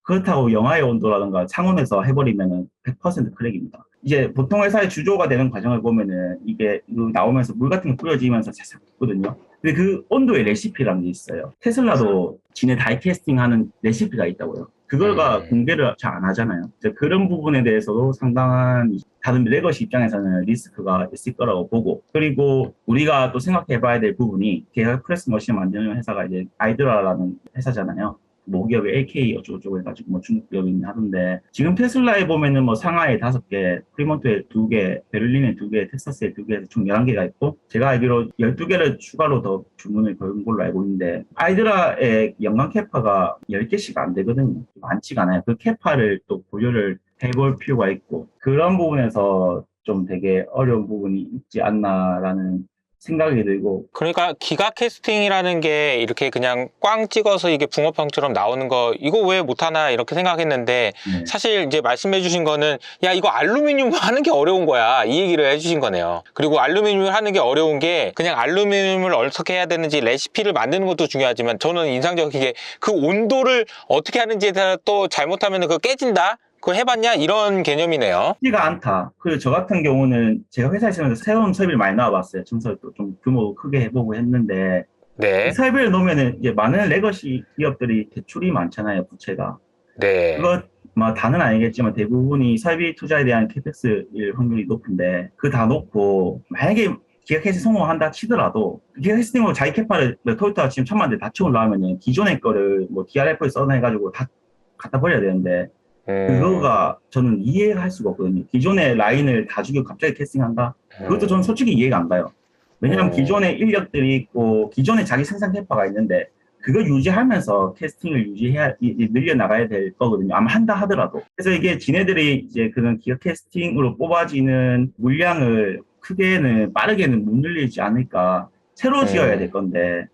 그렇다고 영하의 온도라든가 창온에서 해버리면은 100% 크랙입니다. 이제 보통 회사의 주조가 되는 과정을 보면은 이게 나오면서 물 같은 게 뿌려지면서 싹싹 붙거든요. 근데 그 온도의 레시피라는 게 있어요. 테슬라도 지네 다이캐스팅 하는 레시피가 있다고요. 그걸가 공개를 잘 안 하잖아요. 이제 그런 부분에 대해서도 상당한 다른 레거시 입장에서는 리스크가 있을 거라고 보고, 그리고 우리가 또 생각해 봐야 될 부분이 걔가 프레스 머신 만드는 회사가 이제 아이드라라는 회사잖아요. 모기업의 AK 어쩌고저쩌고 해가지고 뭐 중국 기업이 하던데, 지금 테슬라에 보면은 뭐 상하이에 5개, 프리몬트에 2개, 베를린에 2개, 텍사스에 2개, 총 11개가 있고, 제가 알기로 12개를 추가로 더 주문을 걸은 걸로 알고 있는데, 아이드라의 연간 캐파가 10개씩 안 되거든요. 많지가 않아요. 그 캐파를 또 고려를 해볼 필요가 있고, 그런 부분에서 좀 되게 어려운 부분이 있지 않나라는 생각이 들고. 그러니까 기가 캐스팅이라는 게 이렇게 그냥 꽝 찍어서 이게 붕어빵처럼 나오는 거, 이거 왜 못하나 이렇게 생각했는데, 네. 사실 이제 말씀해 주신 거는 야 이거 알루미늄 하는 게 어려운 거야, 이 얘기를 해주신 거네요. 그리고 알루미늄을 하는 게 어려운 게 그냥 알루미늄을 어떻게 해야 되는지 레시피를 만드는 것도 중요하지만, 저는 인상적이게 그 온도를 어떻게 하는지에 따라 또 잘못하면 그거 깨진다? 그거 해봤냐? 이런 개념이네요. 쉽지가 않다. 그리고 저 같은 경우는 제가 회사에 있으면서 새로운 설비를 많이 나와봤어요. 증설도 좀 규모 크게 해보고 했는데, 네. 설비를 놓으면은 이제 많은 레거시 기업들이 대출이 많잖아요, 부채가. 네. 그거 뭐 다는 아니겠지만 대부분이 설비 투자에 대한 캐펙스일 확률이 높은데, 그 다 놓고 만약에 기가 캐스팅 성공한다 치더라도, 기가 캐스팅으로 자기 캐파를 토요타 지금 1,000만 대 다 채우려면은 기존의 거를 뭐 DRF에 써내가지고 다 갖다 버려야 되는데, 그거가 저는 이해할 수가 없거든요. 기존의 라인을 다 죽이고 갑자기 캐스팅한다? 그것도 저는 솔직히 이해가 안 가요. 왜냐하면 기존의 인력들이 있고 기존에 자기 생산 캐파가 있는데, 그거 유지하면서 캐스팅을 늘려나가야 될 거거든요. 아마 한다 하더라도. 그래서 이게 지네들이 이제 그런 기가 캐스팅으로 뽑아지는 물량을 크게는 빠르게는 못 늘리지 않을까. 새로 지어야 될 건데,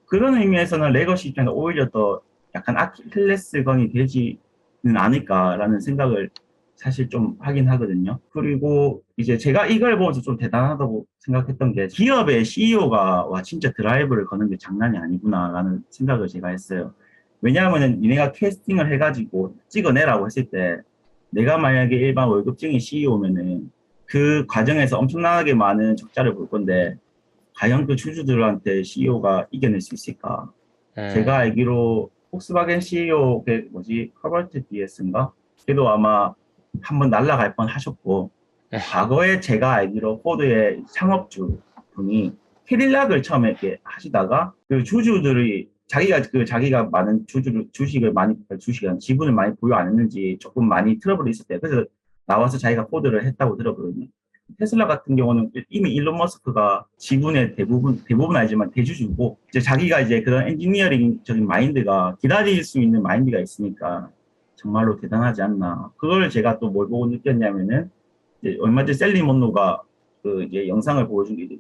그런 의미에서는 레거시 입장에서 오히려 더 약간 아킬레스건이 되지는 않을까라는 생각을 사실 좀 하긴 하거든요. 그리고 이제 제가 이걸 보면서 좀 대단하다고 생각했던 게, 기업의 CEO가 와 진짜 드라이브를 거는 게 장난이 아니구나라는 생각을 제가 했어요. 왜냐하면 니네가 캐스팅을 해가지고 찍어내라고 했을 때, 내가 만약에 일반 월급쟁이 CEO면은 그 과정에서 엄청나게 많은 적자를 볼 건데, 과연 그 주주들한테 CEO가 이겨낼 수 있을까? 제가 알기로 폭스바겐 CEO 커버트 DS인가? 걔도 아마 한번 날아갈 뻔 하셨고, 과거에 제가 알기로 포드의 창업주 분이 캐딜락을 처음에 이렇게 하시다가 그 주주들이 자기가 많은 지분을 많이 보유 안 했는지 조금 많이 트러블이 있었대요. 그래서 나와서 자기가 포드를 했다고 들었거든요. 테슬라 같은 경우는 이미 일론 머스크가 지분의 대부분 아니지만 대주주고, 이제 자기가 이제 그런 엔지니어링적인 마인드가, 기다릴 수 있는 마인드가 있으니까 정말로 대단하지 않나. 그걸 제가 또 뭘 보고 느꼈냐면은, 이제 얼마 전에 셀리 먼로가 그 이제 영상을 보여준 게,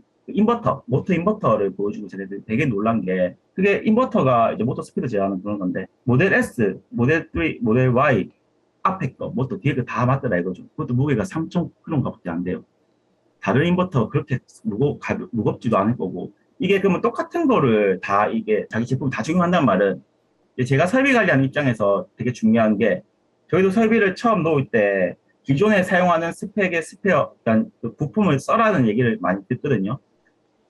모터 인버터를 보여주고 제가 되게 놀란 게, 그게 인버터가 이제 모터 스피드 제어하는 그런 건데, 모델 S, 모델 3, 모델 Y 앞에 거, 모터 뒤에 거 다 맞더라 이거죠. 그것도 무게가 3.9kg밖에 안 돼요. 다른 인버터 그렇게 무겁지도 않을 거고, 이게 그러면 똑같은 거를 다 이게 자기 제품 다 적용한단 말은, 제가 설비 관리하는 입장에서 되게 중요한 게, 저희도 설비를 처음 놓을 때 기존에 사용하는 스펙의 그러니까 그 부품을 써라는 얘기를 많이 듣거든요.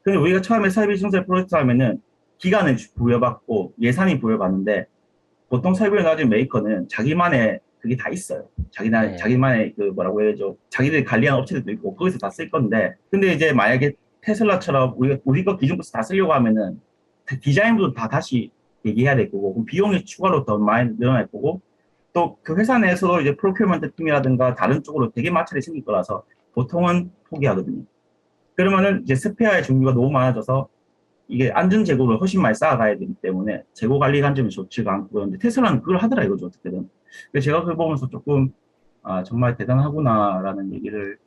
근데 우리가 처음에 설비 증설 프로젝트 하면은 기간을 부여받고 예산이 부여받는데, 보통 설비를 놔준 메이커는 자기만의 그게 다 있어요. 자기만의 그 뭐라고 해야죠. 자기들이 관리하는 업체들도 있고 거기서 다 쓸 건데, 근데 이제 만약에 테슬라처럼 우리 거 기존부터 다 쓰려고 하면은 디자인부터 다 다시 얘기해야 될 거고, 그럼 비용이 추가로 더 많이 늘어날 거고, 또 그 회사 내에서도 이제 프로큐먼트 팀이라든가 다른 쪽으로 되게 마찰이 생길 거라서 보통은 포기하거든요. 그러면은 이제 스페어의 종류가 너무 많아져서 이게 안전 재고를 훨씬 많이 쌓아가야 되기 때문에 재고 관리 관점이 좋지가 않고, 그런데 테슬라는 그걸 하더라 이거죠, 어떻게든. 그래서 제가 그걸 보면서 조금 정말 대단하구나라는 얘기를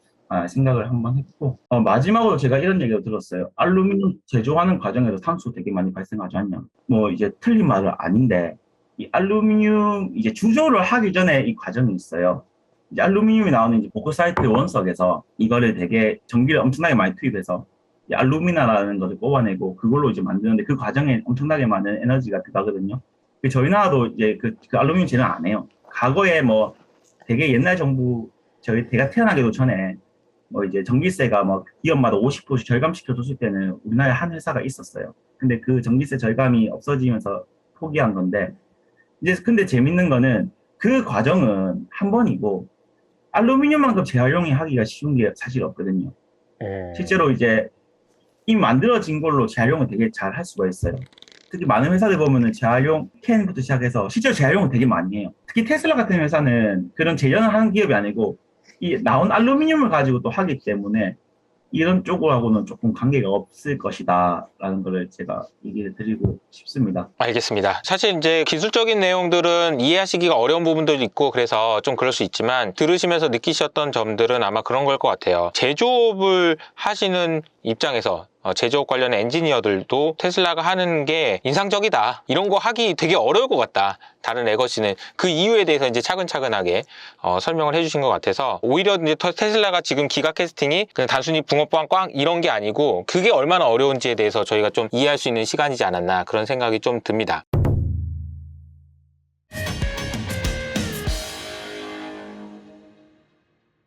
생각을 한번 했고, 마지막으로 제가 이런 얘기를 들었어요. 알루미늄 제조하는 과정에서 탄소 되게 많이 발생하지 않냐. 뭐 이제 틀린 말은 아닌데, 이 알루미늄 이제 주조를 하기 전에 이 과정이 있어요. 이제 알루미늄이 나오는 이제 보크사이트 원석에서 이거를 되게 전기를 엄청나게 많이 투입해서 이 알루미나라는 것을 뽑아내고 그걸로 이제 만드는데 그 과정에 엄청나게 많은 에너지가 들어가거든요. 저희 나라도 이제 그 알루미늄 제는 안 해요. 과거에 뭐 되게 옛날 정부 제가 태어나기도 전에 뭐 이제 전기세가 뭐 기업마다 50%씩 절감시켜줬을 때는 우리나라에 한 회사가 있었어요. 근데 그 전기세 절감이 없어지면서 포기한 건데 이제 근데 재밌는 거는 그 과정은 한 번이고 알루미늄만큼 재활용이 하기가 쉬운 게 사실 없거든요. 실제로 이제 이미 만들어진 걸로 재활용을 되게 잘 할 수가 있어요. 특히 많은 회사들 보면은 재활용 캔부터 시작해서 실제로 재활용을 되게 많이 해요. 특히 테슬라 같은 회사는 그런 재련을 하는 기업이 아니고 이 나온 알루미늄을 가지고 또 하기 때문에 이런 쪽하고는 조금 관계가 없을 것이다 라는 거를 제가 얘기를 드리고 싶습니다. 알겠습니다. 사실 이제 기술적인 내용들은 이해하시기가 어려운 부분들도 있고 그래서 좀 그럴 수 있지만 들으시면서 느끼셨던 점들은 아마 그런 걸 것 같아요. 제조업을 하시는 입장에서 제조업 관련 엔지니어들도 테슬라가 하는 게 인상적이다. 이런 거 하기 되게 어려울 것 같다. 다른 에거시는 그 이유에 대해서 이제 차근차근하게 설명을 해주신 것 같아서 오히려 이제 테슬라가 지금 기가 캐스팅이 그냥 단순히 붕어빵 꽝 이런 게 아니고 그게 얼마나 어려운지에 대해서 저희가 좀 이해할 수 있는 시간이지 않았나 그런 생각이 좀 듭니다.